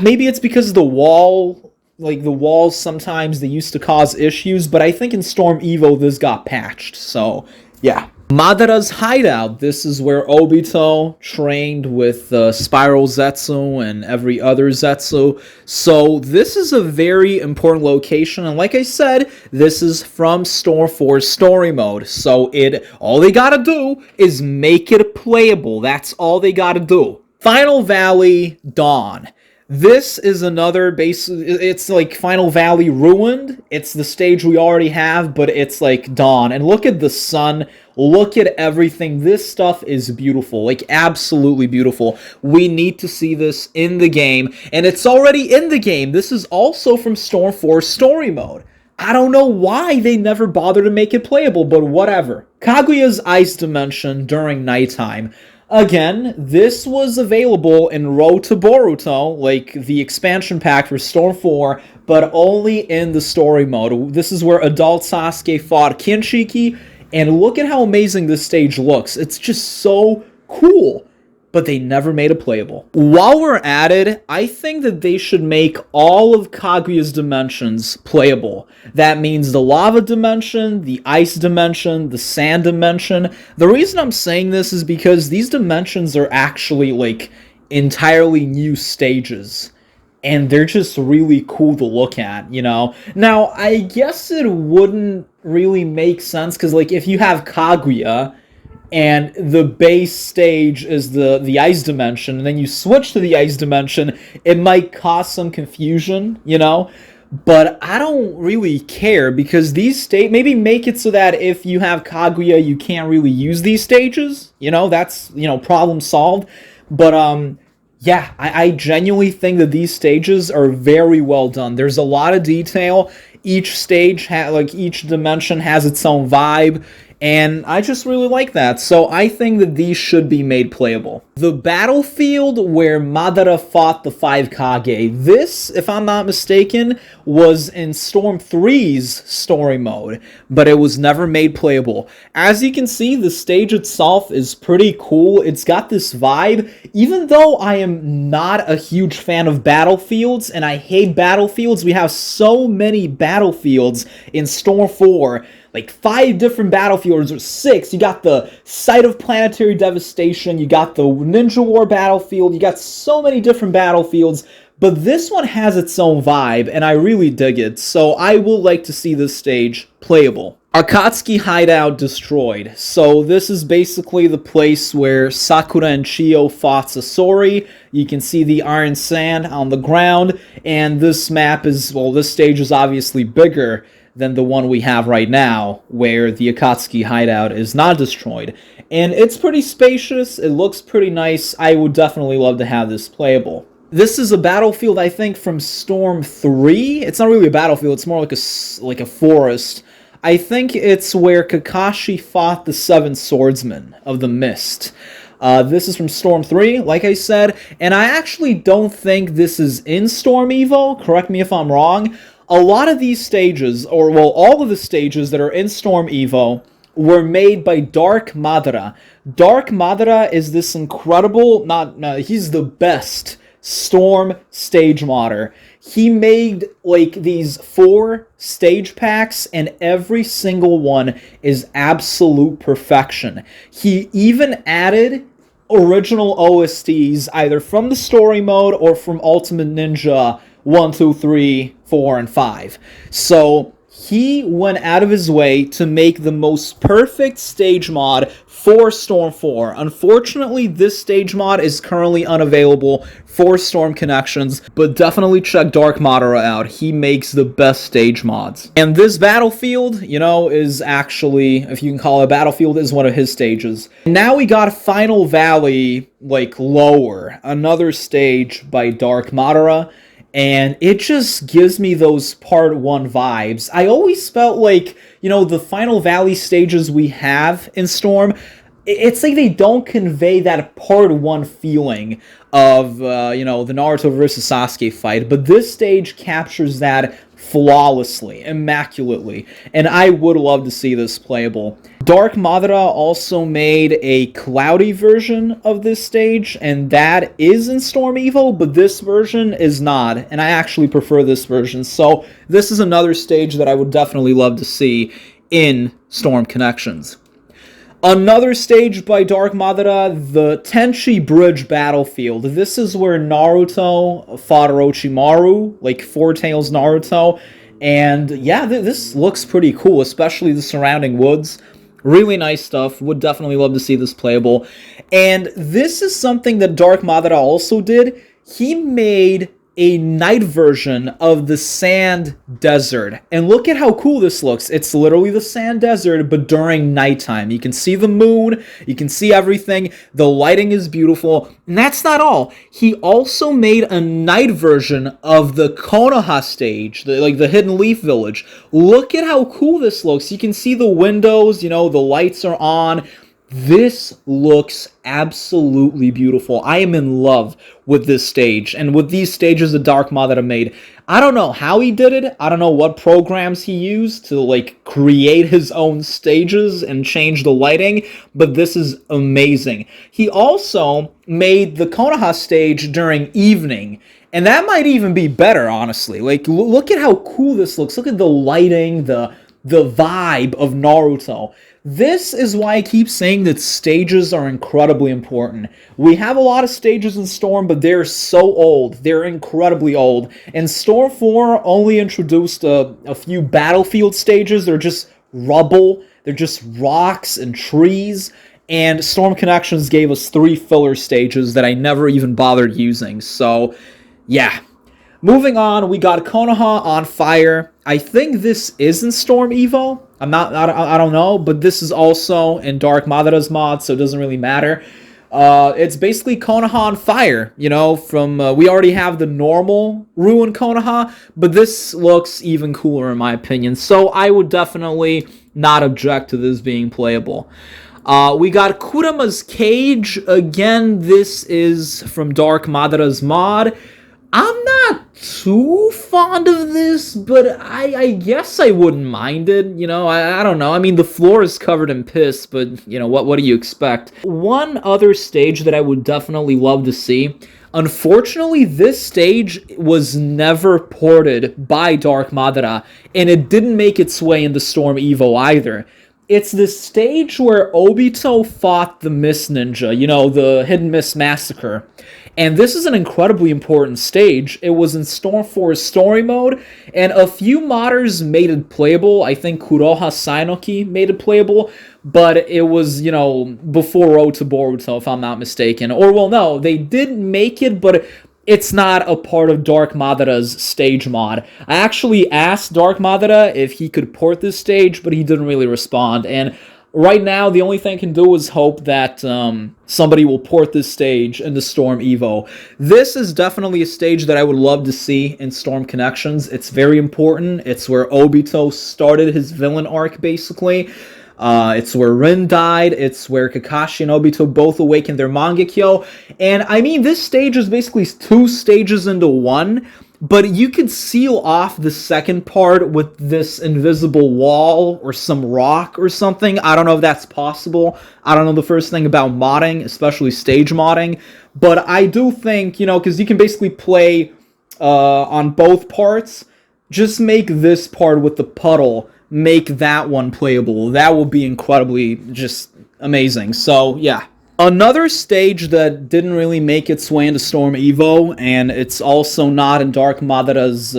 [SPEAKER 1] Maybe it's because of the wall. Like, the walls sometimes, they used to cause issues, but I think in Storm EVO this got patched, so yeah. Madara's Hideout. This is where Obito trained with Spiral Zetsu and every other Zetsu. So this is a very important location, and like I said, this is from Storm 4 story mode. So all they gotta do is make it playable. That's all they gotta do. Final Valley Dawn. This is another it's like Final Valley Ruined. It's the stage we already have, but it's like Dawn. And look at the sun. Look at everything. This stuff is beautiful. Like, absolutely beautiful. We need to see this in the game. And it's already in the game. This is also from Storm 4 story mode. I don't know why they never bothered to make it playable, but whatever. Kaguya's Ice Dimension during nighttime. Again, this was available in Road to Boruto, like the expansion pack for Storm 4, but only in the story mode. This is where adult Sasuke fought Kinshiki, and look at how amazing this stage looks. It's just so cool. But they never made it playable. While we're at it, I think that they should make all of Kaguya's dimensions playable. That means the lava dimension, the ice dimension, the sand dimension. The reason I'm saying this is because these dimensions are actually, like, entirely new stages. And they're just really cool to look at, you know? Now, I guess it wouldn't really make sense, because, like, if you have Kaguya and the base stage is the ice dimension, and then you switch to the ice dimension, it might cause some confusion, you know? But I don't really care, because these maybe make it so that if you have Kaguya, you can't really use these stages, you know? That's, you know, problem solved. But, yeah, I genuinely think that these stages are very well done. There's a lot of detail. Each stage, each dimension has its own vibe, and I just really like that. So I think that these should be made playable. The battlefield where Madara fought the 5 Kage, this, if I'm not mistaken, was in Storm 3's story mode, but it was never made playable. As you can see, the stage itself is pretty cool. It's got this vibe. Even though I am not a huge fan of battlefields, and I hate battlefields, we have so many battlefields in Storm 4, like 5 different battlefields, or 6. You got the Site of Planetary Devastation, you got the Ninja War battlefield, you got so many different battlefields, but this one has its own vibe, and I really dig it, so I will like to see this stage playable. Akatsuki Hideout destroyed. So this is basically the place where Sakura and Chiyo fought Sasori. You can see the iron sand on the ground, and this map is, well, this stage is obviously bigger than the one we have right now, where the Akatsuki Hideout is not destroyed. And it's pretty spacious, it looks pretty nice. I would definitely love to have this playable. This is a battlefield, I think, from Storm 3. It's not really a battlefield, it's more like a forest. I think it's where Kakashi fought the 7 swordsmen of the mist. This is from Storm 3, like I said, and I actually don't think this is in Storm EVO, correct me if I'm wrong. A lot of these stages, or well, all of the stages that are in Storm EVO, were made by Dark Madara. Dark Madara is this incredible, he's the best Storm stage modder. He made, like, these 4 stage packs, and every single one is absolute perfection. He even added original OSTs, either from the story mode or from Ultimate Ninja 1, 2, 3, 4, and 5. So he went out of his way to make the most perfect stage mod for Storm 4. Unfortunately, this stage mod is currently unavailable for Storm Connections, but definitely check Dark Madara out. He makes the best stage mods. And this battlefield, you know, is actually, if you can call it a battlefield, is one of his stages. Now we got Final Valley, like, lower. Another stage by Dark Madara. And it just gives me those Part 1 vibes. I always felt like, you know, the Final Valley stages we have in Storm, it's like they don't convey that Part 1 feeling of, you know, the Naruto versus Sasuke fight. But this stage captures that flawlessly, immaculately, and I would love to see this playable. Dark Madara also made a cloudy version of this stage, and that is in Storm EVO, but this version is not, and I actually prefer this version, so this is another stage that I would definitely love to see in Storm Connections. Another stage by Dark Madara, the Tenchi Bridge Battlefield. This is where Naruto fought Orochimaru, like Four Tails Naruto. And yeah, this looks pretty cool, especially the surrounding woods. Really nice stuff. Would definitely love to see this playable. And this is something that Dark Madara also did. He made a night version of the Sand Desert. And look at how cool this looks. It's literally the Sand Desert, but during nighttime. You can see the moon, you can see everything, the lighting is beautiful, and that's not all. He also made a night version of the Konoha stage, the Hidden Leaf Village. Look at how cool this looks. You can see the windows, you know, the lights are on. This looks absolutely beautiful. I am in love with this stage, and with these stages that Dark Madara made. I don't know how he did it. I don't know what programs he used to, like, create his own stages and change the lighting, but this is amazing. He also made the Konoha stage during evening, and that might even be better, honestly. Like, look at how cool this looks. Look at the lighting, the vibe of Naruto. This is why I keep saying that stages are incredibly important. We have a lot of stages in Storm, but they're so old. They're incredibly old. And Storm 4 only introduced a few battlefield stages. They're just rubble. They're just rocks and trees. and Storm Connections gave us 3 filler stages that I never even bothered using. So, yeah. Moving on, we got Konoha on fire. I think this isn't Storm Evo. I don't know, but this is also in Dark Madara's mod, so it doesn't really matter. It's basically Konoha on fire, you know, from, we already have the normal Ruin Konoha, but this looks even cooler in my opinion, so I would definitely not object to this being playable. We got Kurama's Cage. Again, this is from Dark Madara's mod. I'm not too fond of this, but I guess I wouldn't mind it, you know, I don't know. I mean, the floor is covered in piss, but, you know, what do you expect? One other stage that I would definitely love to see, unfortunately, this stage was never ported by Dark Madara, and it didn't make its way into Storm Evo either. It's the stage where Obito fought the Mist Ninja, you know, the Hidden Mist Massacre. And this is an incredibly important stage. It was in Storm Force story mode, and a few modders made it playable. I think Kuroha Sainoki made it playable, but it was, you know, before Road to Boruto, if I'm not mistaken. Or, well, no, they did make it, but it's not a part of Dark Madara's stage mod. I actually asked Dark Madara if he could port this stage, but he didn't really respond. And right now, the only thing I can do is hope that somebody will port this stage into Storm Evo. This is definitely a stage that I would love to see in Storm Connections. It's very important. It's where Obito started his villain arc, basically. It's where Rin died, it's where Kakashi and Obito both awakened their Mangekyo, and I mean, this stage is basically 2 stages into one, but you could seal off the second part with this invisible wall, or some rock or something. I don't know if that's possible. I don't know the first thing about modding, especially stage modding, but I do think, you know, because you can basically play on both parts, just make this part with the puddle, make that one playable. That will be incredibly just amazing. So, yeah. Another stage that didn't really make its way into Storm Evo, and it's also not in Dark Madara's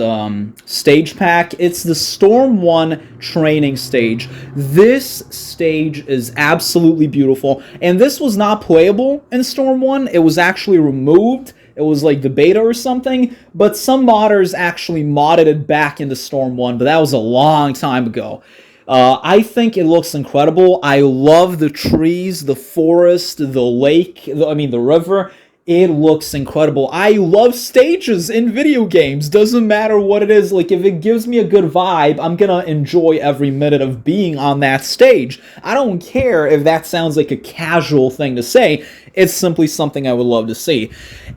[SPEAKER 1] stage pack, it's the Storm 1 training stage. This stage is absolutely beautiful, and this was not playable in Storm 1. It was actually removed. It was like the beta or something, but some modders actually modded it back into Storm 1, but that was a long time ago. I think it looks incredible. I love the trees, the forest, the lake, the river. It looks incredible. I love stages in video games. Doesn't matter what it is. Like, if it gives me a good vibe, I'm gonna enjoy every minute of being on that stage. I don't care if that sounds like a casual thing to say. It's simply something I would love to see.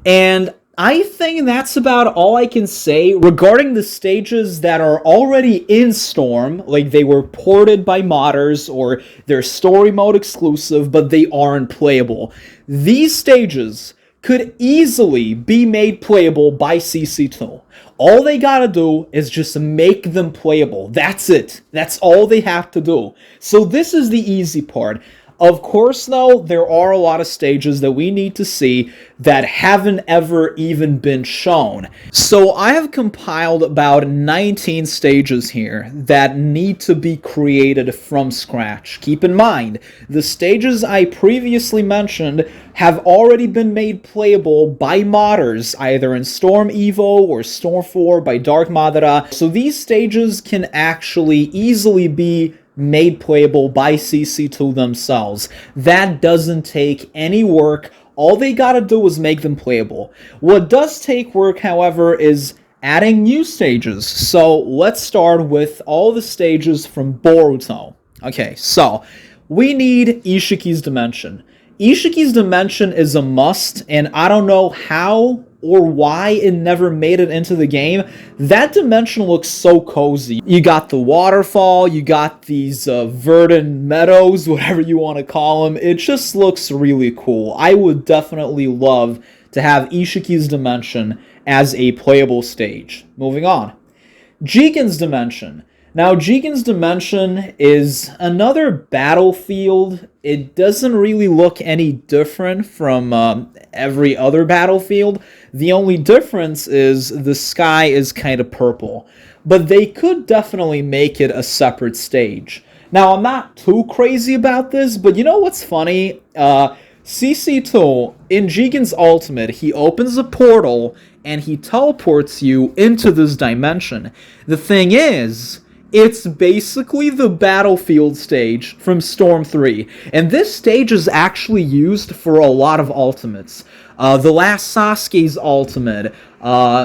[SPEAKER 1] And I think that's about all I can say regarding the stages that are already in Storm, like they were ported by modders or they're story mode exclusive, but they aren't playable. These stages could easily be made playable by CC2. All they gotta do is just make them playable. That's it. That's all they have to do. So this is the easy part. Of course, though, there are a lot of stages that we need to see that haven't ever even been shown. So I have compiled about 19 stages here that need to be created from scratch. Keep in mind, the stages I previously mentioned have already been made playable by modders, either in Storm Evo or Storm 4 by Dark Madara. So these stages can actually easily be made playable by CC2 themselves. That doesn't take any work. All they gotta do is make them playable. What does take work, however, is adding new stages. So let's start with all the stages from Boruto. Okay, so we need Ishiki's Dimension. Ishiki's Dimension is a must, and I don't know how or why it never made it into the game. That dimension looks so cozy. You got the waterfall, you got these verdant meadows, whatever you want to call them. It just looks really cool. I would definitely love to have Ishiki's Dimension as a playable stage. Moving on. Jigen's Dimension. Now, Jigen's Dimension is another battlefield. It doesn't really look any different from every other battlefield. The only difference is the sky is kind of purple. But they could definitely make it a separate stage. Now, I'm not too crazy about this, but you know what's funny? CC2, in Jigen's ultimate, he opens a portal and he teleports you into this dimension. The thing is, it's basically the battlefield stage from Storm 3. And this stage is actually used for a lot of ultimates. The last Sasuke's ultimate,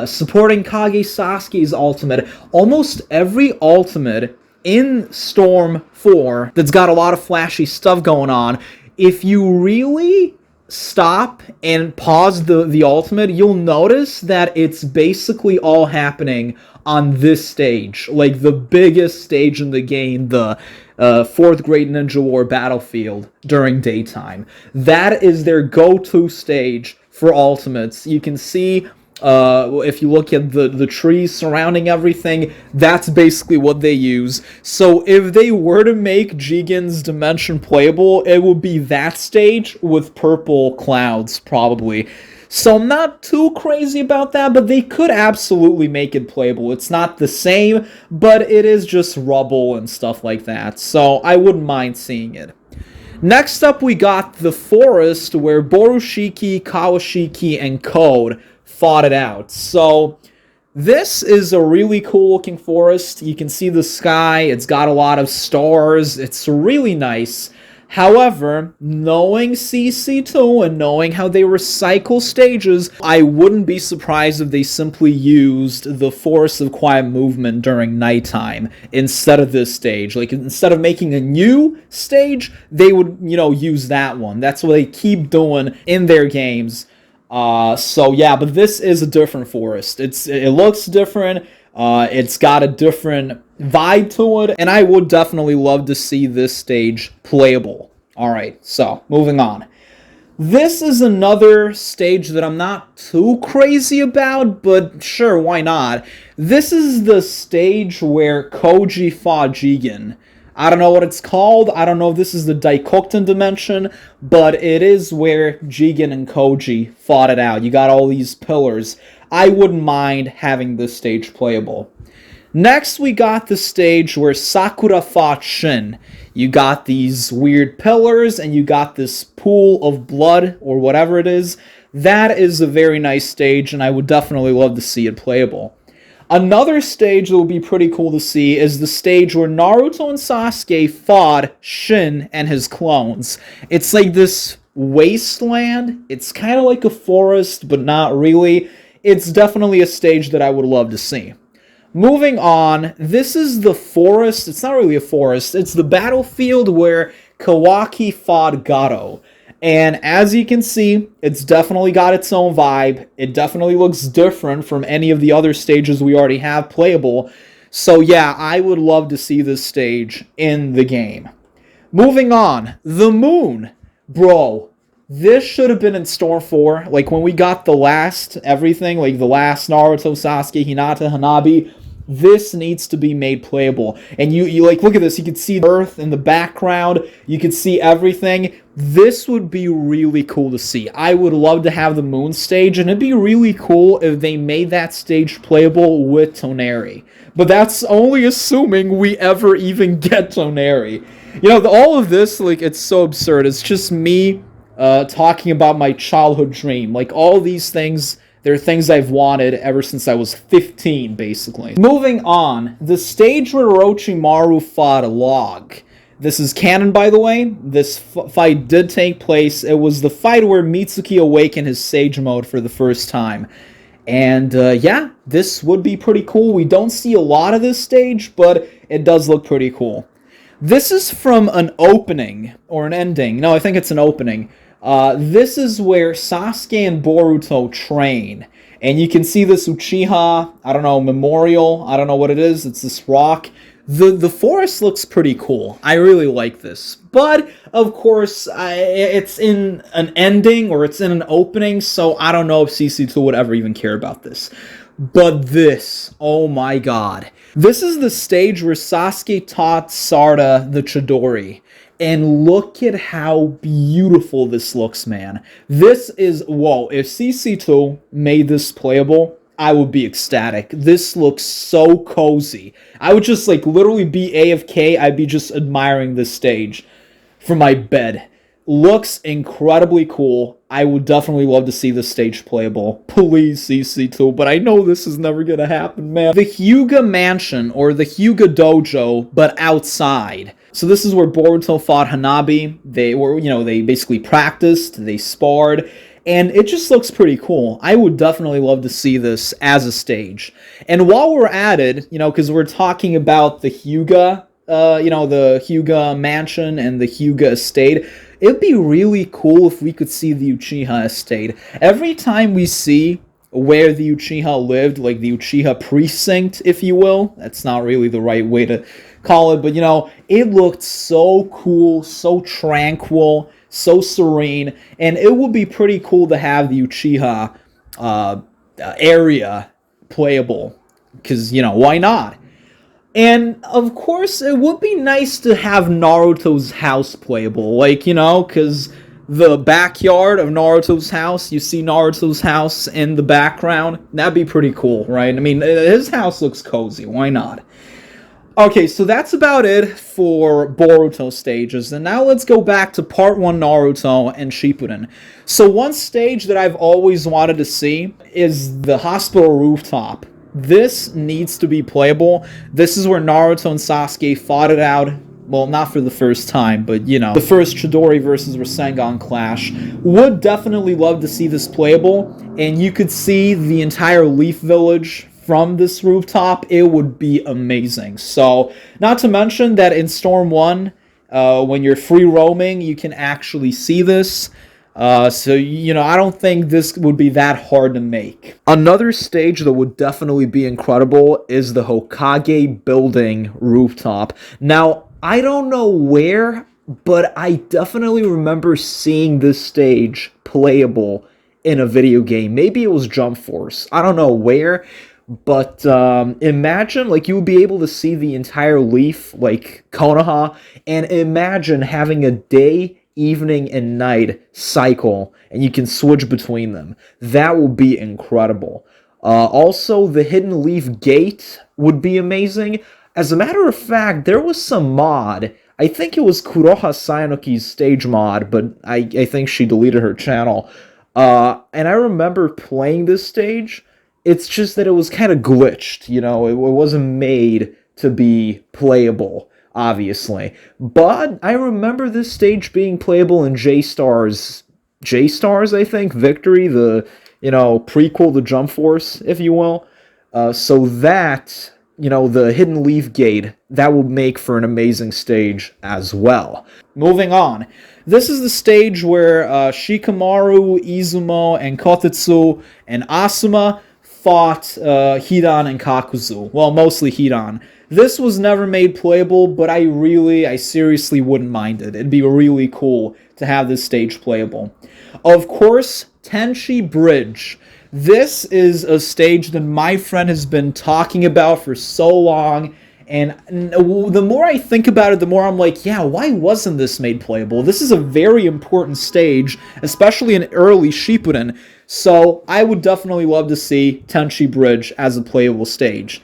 [SPEAKER 1] supporting Kage Sasuke's ultimate, almost every ultimate in Storm 4 that's got a lot of flashy stuff going on, if you really stop and pause the ultimate, you'll notice that it's basically all happening on this stage, like the biggest stage in the game, the 4th Great Ninja War battlefield during daytime. That is their go-to stage for ultimates. You can see, if you look at the trees surrounding everything, that's basically what they use. So if they were to make Jigen's Dimension playable, it would be that stage with purple clouds, probably. So I'm not too crazy about that, but they could absolutely make it playable. It's not the same, but it is just rubble and stuff like that, so I wouldn't mind seeing it. Next up, we got the forest where Borushiki, Kawashiki, and Code fought it out. So this is a really cool looking forest. You can see the sky, it's got a lot of stars, it's really nice. However, knowing CC2 and knowing how they recycle stages, I wouldn't be surprised if they simply used the Forest of Quiet Movement during nighttime instead of this stage. Like, instead of making a new stage, they would, use that one. That's what they keep doing in their games. So yeah, but this is a different forest. It looks different. It's got a different vibe to it, and I would definitely love to see this stage playable. Alright, so, moving on. This is another stage that I'm not too crazy about, but sure, why not? This is the stage where Koji fought Jigen. I don't know what it's called, I don't know if this is the Daikokuton dimension, but it is where Jigen and Koji fought it out. You got all these pillars. I wouldn't mind having this stage playable. Next, we got the stage where Sakura fought Shin. You got these weird pillars, and you got this pool of blood, or whatever it is. That is a very nice stage, and I would definitely love to see it playable. Another stage that would be pretty cool to see is the stage where Naruto and Sasuke fought Shin and his clones. It's like this wasteland. It's kind of like a forest, but not really. It's definitely a stage that I would love to see. Moving on, this is the forest. It's not really a forest. It's the battlefield where Kawaki fought Gato. And as you can see, it's definitely got its own vibe. It definitely looks different from any of the other stages we already have playable. So yeah, I would love to see this stage in the game. Moving on, the moon. Bro, this should have been in Storm 4. Like, when we got the last everything, like the last Naruto, Sasuke, Hinata, Hanabi, this needs to be made playable. And you like, look at this. You can see Earth in the background. You can see everything. This would be really cool to see. I would love to have the moon stage, and it'd be really cool if they made that stage playable with Toneri. But that's only assuming we ever even get Toneri. All of this, like, it's so absurd. It's just me talking about my childhood dream. Like, all these things, they're things I've wanted ever since I was 15, basically. Moving on, the stage where Orochimaru fought Log. This is canon, by the way. This fight did take place. It was the fight where Mitsuki awakened his Sage Mode for the first time. And, yeah, this would be pretty cool. We don't see a lot of this stage, but it does look pretty cool. This is from an opening, or an ending. No, I think it's an opening. This is where Sasuke and Boruto train. And you can see this Uchiha, I don't know, memorial. I don't know what it is. It's this rock. The forest looks pretty cool. I really like this. But, of course, it's in an ending, or it's in an opening, so I don't know if CC2 would ever even care about this. But this, oh my god. This is the stage where Sasuke taught Sarda the Chidori. And look at how beautiful this looks, man. This is, whoa, if CC2 made this playable, I would be ecstatic. This looks so cozy. I would just, like, literally be AFK. I'd be just admiring this stage from my bed. Looks incredibly cool. I would definitely love to see this stage playable. Please, CC2, but I know this is never gonna happen, man. The Hyuga Mansion, or the Hyuga Dojo, but outside. So this is where Boruto fought Hanabi. They were, they basically practiced, they sparred, and it just looks pretty cool. I would definitely love to see this as a stage. And while we're at it, because we're talking about the Hyuga, the Hyuga Mansion and the Hyuga Estate, it'd be really cool if we could see the Uchiha Estate. Every time we see where the Uchiha lived, like the Uchiha Precinct, if you will, that's not really the right way to call it, but it looked so cool, so tranquil, so serene, and it would be pretty cool to have the Uchiha area playable, because, why not? And, of course, it would be nice to have Naruto's house playable, like, because the backyard of Naruto's house, you see Naruto's house in the background, that'd be pretty cool, right? I mean, his house looks cozy, why not? Okay, so that's about it for Boruto stages, and now let's go back to Part 1 Naruto and Shippuden. So one stage that I've always wanted to see is the hospital rooftop. This needs to be playable. This is where Naruto and Sasuke fought it out. Well, not for the first time, but, the first Chidori versus Rasengan clash. Would definitely love to see this playable, and you could see the entire Leaf Village from this rooftop. It would be amazing. So, not to mention that in Storm 1, when you're free roaming, you can actually see this. So, I don't think this would be that hard to make. Another stage that would definitely be incredible is the Hokage building rooftop. Now, I don't know where, but I definitely remember seeing this stage playable in a video game. Maybe it was Jump Force. I don't know where, but imagine, like, you would be able to see the entire Leaf, like, Konoha, and imagine having a day, evening, and night cycle, and you can switch between them. That would be incredible. Also, the Hidden Leaf Gate would be amazing. As a matter of fact, there was some mod. I think it was Kuroha Sayanoki's stage mod, but I think she deleted her channel. And I remember playing this stage. It's just that it was kind of glitched, it wasn't made to be playable, obviously. But I remember this stage being playable in J-Stars, I think, Victory, the, prequel to Jump Force, if you will. So that, the Hidden Leaf Gate, that will make for an amazing stage as well. Moving on. This is the stage where Shikamaru, Izumo, and Kotetsu, and Asuma fought Hidan and Kakuzu. Well, mostly Hidan. This was never made playable, but I seriously wouldn't mind it. It'd be really cool to have this stage playable. Of course, Tenchi Bridge. This is a stage that my friend has been talking about for so long, and the more I think about it, the more I'm like, yeah, why wasn't this made playable? This is a very important stage, especially in early Shippuden, so I would definitely love to see Tenchi Bridge as a playable stage.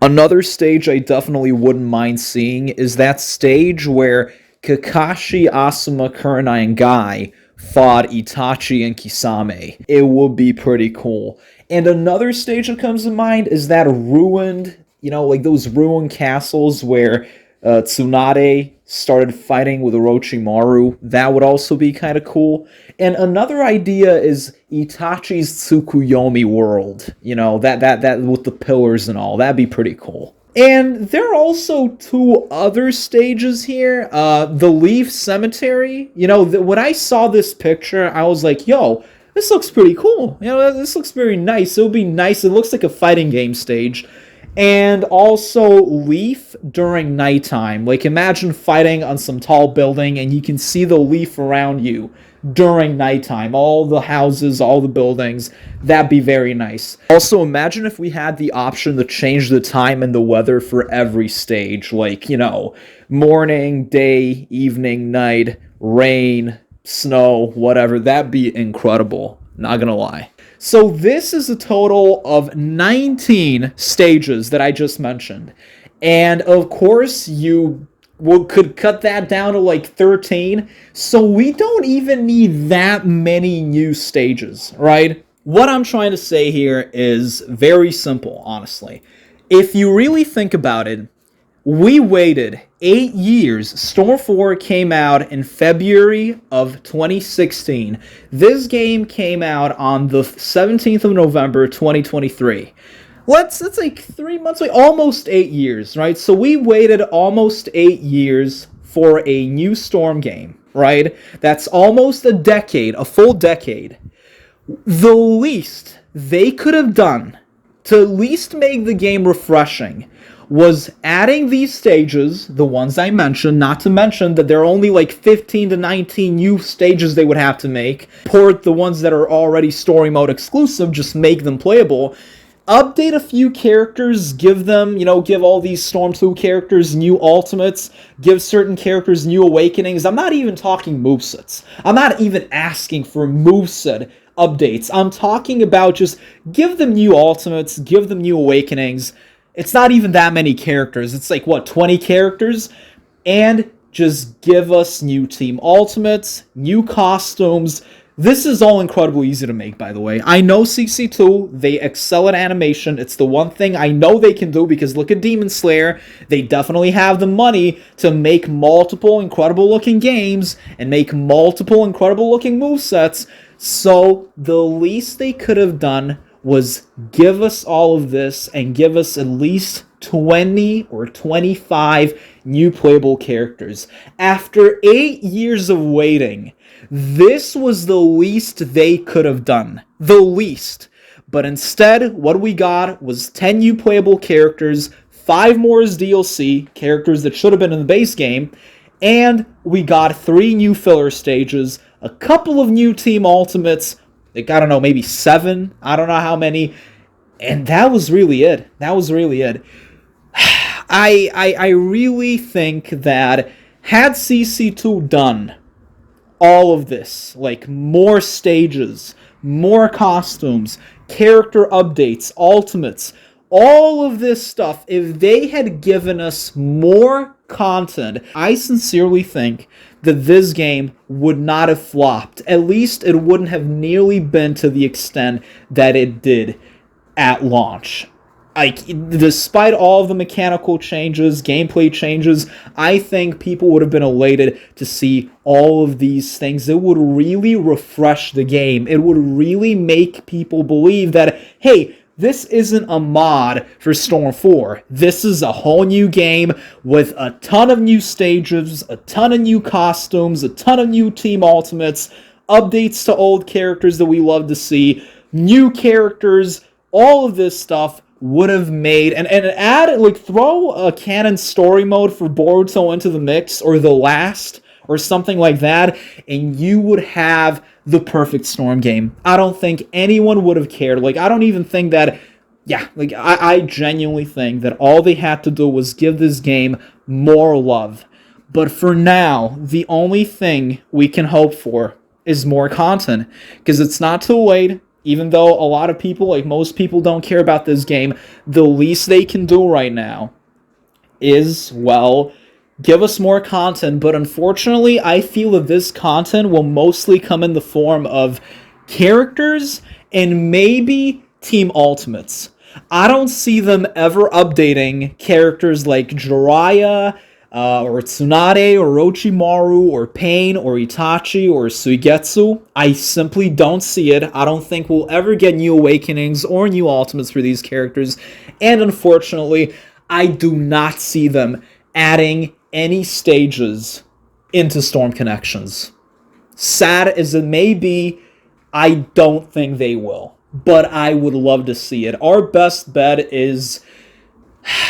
[SPEAKER 1] Another stage I definitely wouldn't mind seeing is that stage where Kakashi, Asuma, Kurenai, and Guy fought Itachi and Kisame. It would be pretty cool. And another stage that comes to mind is that ruined, like those ruined castles where Tsunade started fighting with Orochimaru. That would also be kind of cool. And another idea is Itachi's Tsukuyomi world. That with the pillars and all. That'd be pretty cool. And there are also two other stages here. The Leaf Cemetery. When I saw this picture, I was like, yo, this looks pretty cool. This looks very nice. It would be nice. It looks like a fighting game stage. And also Leaf during nighttime. Like, imagine fighting on some tall building and you can see the leaf around you during nighttime. All the houses, all the buildings. That'd be very nice. Also, imagine if we had the option to change the time and the weather for every stage. Like, morning, day, evening, night, rain, snow, whatever. That'd be incredible. Not gonna lie. So this is a total of 19 stages that I just mentioned. And of course, could cut that down to like 13. So we don't even need that many new stages, right? What I'm trying to say here is very simple, honestly. If you really think about it, we waited 8 years. Storm 4 came out in February of 2016. This game came out on the 17th of November, 2023. That's like 3 months away, almost 8 years, right? So we waited almost 8 years for a new Storm game, right? That's almost a decade, a full decade. The least they could have done to at least make the game refreshing was adding these stages, the ones I mentioned, not to mention that there are only like 15 to 19 new stages they would have to make, port the ones that are already story mode exclusive, just make them playable, update a few characters, give them, give all these Storm 2 characters new ultimates, give certain characters new awakenings. I'm not even talking movesets. I'm not even asking for moveset updates. I'm talking about just give them new ultimates, give them new awakenings. It's not even that many characters. It's like, 20 characters? And just give us new team ultimates, new costumes. This is all incredibly easy to make, by the way. I know CC2, they excel at animation. It's the one thing I know they can do, because look at Demon Slayer. They definitely have the money to make multiple incredible-looking games and make multiple incredible-looking movesets. So the least they could have done was give us all of this and give us at least 20 or 25 new playable characters. After 8 years of waiting, this was the least they could have done. The least. But instead, what we got was 10 new playable characters, 5 more as DLC, characters that should have been in the base game, and we got 3 new filler stages, a couple of new team ultimates, like, I don't know, maybe 7, I don't know how many, and that was really it. That was really it. I really think that had CC2 done all of this, like more stages, more costumes, character updates, ultimates, all of this stuff, if they had given us more content, I sincerely think that this game would not have flopped. At least it wouldn't have nearly been to the extent that it did at launch. Like, despite all of the mechanical changes, gameplay changes, I think people would have been elated to see all of these things. It would really refresh the game. It would really make people believe that, hey, this isn't a mod for Storm 4. This is a whole new game with a ton of new stages, a ton of new costumes, a ton of new team ultimates, updates to old characters that we love to see, new characters, all of this stuff would have made, and add, like, throw a canon story mode for Boruto into the mix, or The Last, or something like that, and you would have the perfect Storm game. I don't think anyone would have cared. Like, I don't even think that, I genuinely think that all they had to do was give this game more love. But for now, the only thing we can hope for is more content, because it's not too late. Even though a lot of people, like most people, don't care about this game, the least they can do right now is, well, give us more content. But unfortunately, I feel that this content will mostly come in the form of characters and maybe team ultimates. I don't see them ever updating characters like Jiraiya, or Tsunade, or Orochimaru, or Pain, or Itachi, or Suigetsu. I simply don't see it. I don't think we'll ever get new awakenings or new ultimates for these characters. And unfortunately, I do not see them adding any stages into Storm Connections. Sad as it may be, I don't think they will. But I would love to see it. Our best bet is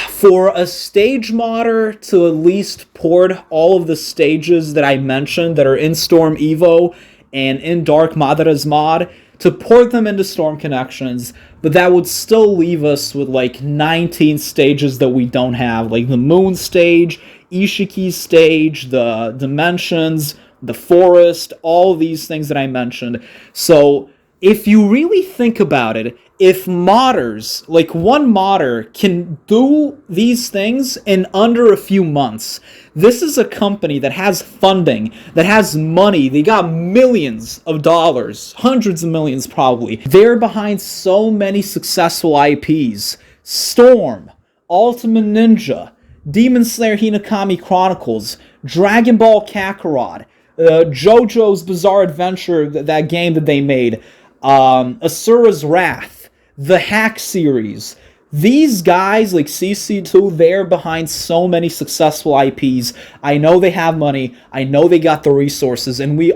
[SPEAKER 1] for a stage modder to at least port all of the stages that I mentioned that are in Storm EVO and in Dark Madara's mod, to port them into Storm Connections, but that would still leave us with like 19 stages that we don't have, like the Moon stage, Ishiki's stage, the Dimensions, the Forest, all of these things that I mentioned. So if you really think about it, if modders, like one modder, can do these things in under a few months, this is a company that has funding, that has money, they got millions of dollars, hundreds of millions probably. They're behind so many successful IPs. Storm, Ultimate Ninja, Demon Slayer Hinokami Chronicles, Dragon Ball Kakarot, JoJo's Bizarre Adventure, that game that they made, Asura's Wrath, the Hack series. These guys, like CC2, they're behind so many successful IPs. I know they have money, I know they got the resources, and we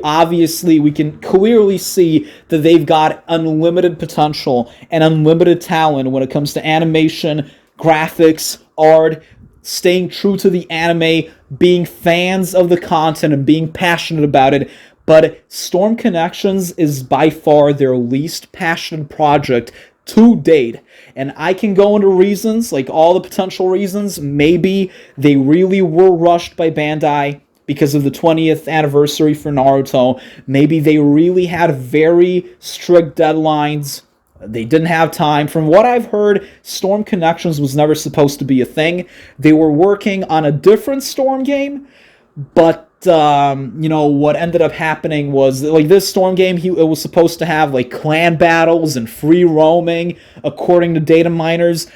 [SPEAKER 1] can clearly see that they've got unlimited potential and unlimited talent when it comes to animation, graphics, art, staying true to the anime, being fans of the content, and being passionate about it. But Storm Connections is by far their least passionate project to date. And I can go into reasons, like all the potential reasons. Maybe they really were rushed by Bandai because of the 20th anniversary for Naruto. Maybe they really had very strict deadlines. They didn't have time. From what I've heard, Storm Connections was never supposed to be a thing. They were working on a different Storm game, but what ended up happening was, like, this Storm game, it was supposed to have, like, clan battles and free roaming, according to data miners.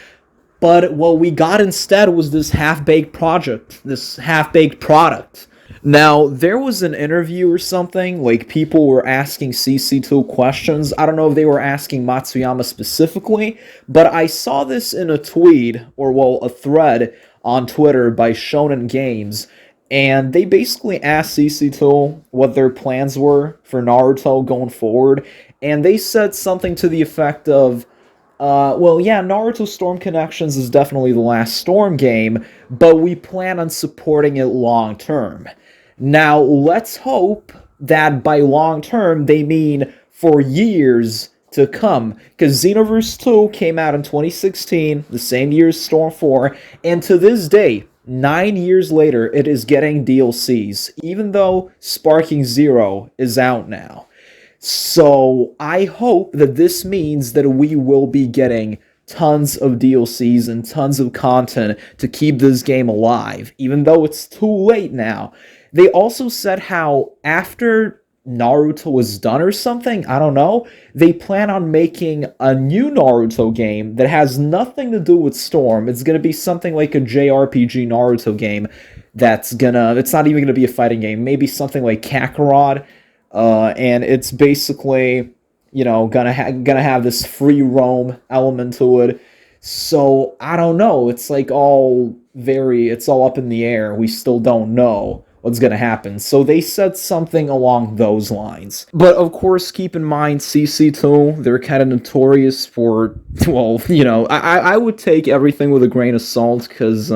[SPEAKER 1] But what we got instead was this half-baked project, this half-baked product. Now, there was an interview or something, like, people were asking CC2 questions. I don't know if they were asking Matsuyama specifically, but I saw this in a tweet, or, well, a thread on Twitter by Shonen Games, and they basically asked CC2 what their plans were for Naruto going forward, and they said something to the effect of, Naruto Storm Connections is definitely the last Storm game, but we plan on supporting it long term. Now, let's hope that by long term they mean for years to come, because Xenoverse 2 came out in 2016, the same year as Storm 4, and to this day, 9 years later, it is getting DLCs, even though Sparking Zero is out now. So I hope that this means that we will be getting tons of DLCs and tons of content to keep this game alive, even though it's too late now. They also said how after Naruto was done or something, I don't know, they plan on making a new Naruto game that has nothing to do with Storm. It's going to be something like a JRPG Naruto game it's not even going to be a fighting game, maybe something like Kakarot, and it's basically, gonna have this free roam element to it. So, I don't know, it's all up in the air. We still don't know what's going to happen. So they said something along those lines. But of course, keep in mind, CC2, they're kind of notorious for, I would take everything with a grain of salt, because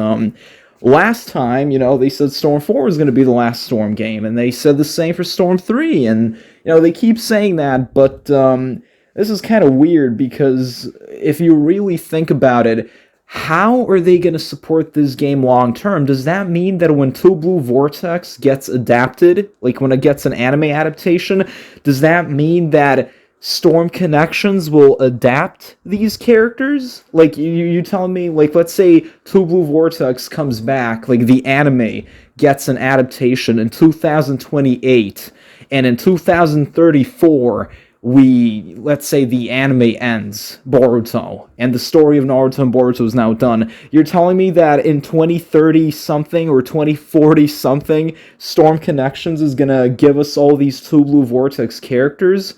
[SPEAKER 1] last time, they said Storm 4 was going to be the last Storm game, and they said the same for Storm 3, and, they keep saying that, but this is kind of weird, because if you really think about it, how are they going to support this game long term? Does that mean that when Two Blue Vortex gets adapted, like when it gets an anime adaptation, does that mean that Storm Connections will adapt these characters? Like, you telling me, like, let's say Two Blue Vortex comes back, like the anime gets an adaptation in 2028, and in 2034, let's say the anime ends, Boruto, and the story of Naruto and Boruto is now done. You're telling me that in 2030-something or 2040-something, Storm Connections is gonna give us all these Two Blue Vortex characters,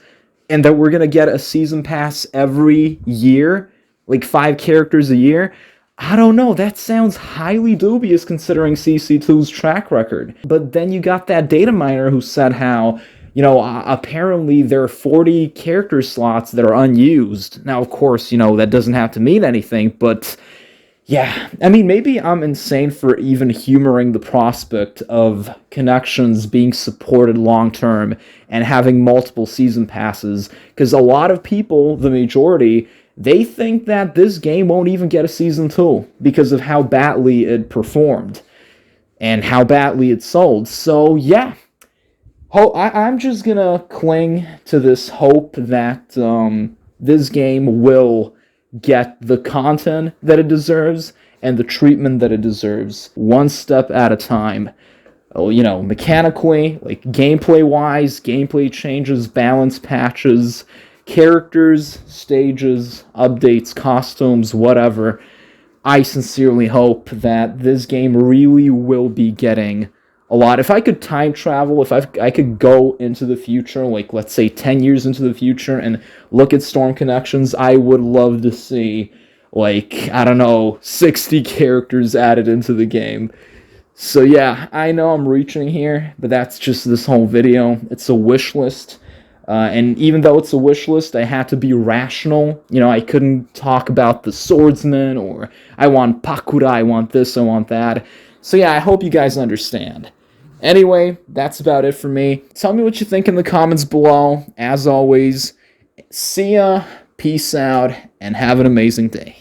[SPEAKER 1] and that we're gonna get a season pass every year? Like 5 characters a year? I don't know, that sounds highly dubious considering CC2's track record. But then you got that data miner who said how, apparently there are 40 character slots that are unused. Now, of course, that doesn't have to mean anything, but yeah, I mean, maybe I'm insane for even humoring the prospect of Connections being supported long-term and having multiple season passes, because a lot of people, the majority, they think that this game won't even get a Season 2 because of how badly it performed and how badly it sold. So, yeah. I'm just gonna cling to this hope that this game will get the content that it deserves and the treatment that it deserves, one step at a time. Oh, you know, mechanically, like gameplay-wise, gameplay changes, balance patches, characters, stages, updates, costumes, whatever. I sincerely hope that this game really will be getting a lot. If I could time travel, if I could go into the future, like let's say 10 years into the future and look at Storm Connections, I would love to see, like, I don't know, 60 characters added into the game. So yeah, I know I'm reaching here, but that's just this whole video. It's a wish list. And even though it's a wish list, I had to be rational. You know, I couldn't talk about the swordsman, or I want Pakura, I want this, I want that. So yeah, I hope you guys understand. Anyway, that's about it for me. Tell me what you think in the comments below. As always, see ya, peace out, and have an amazing day.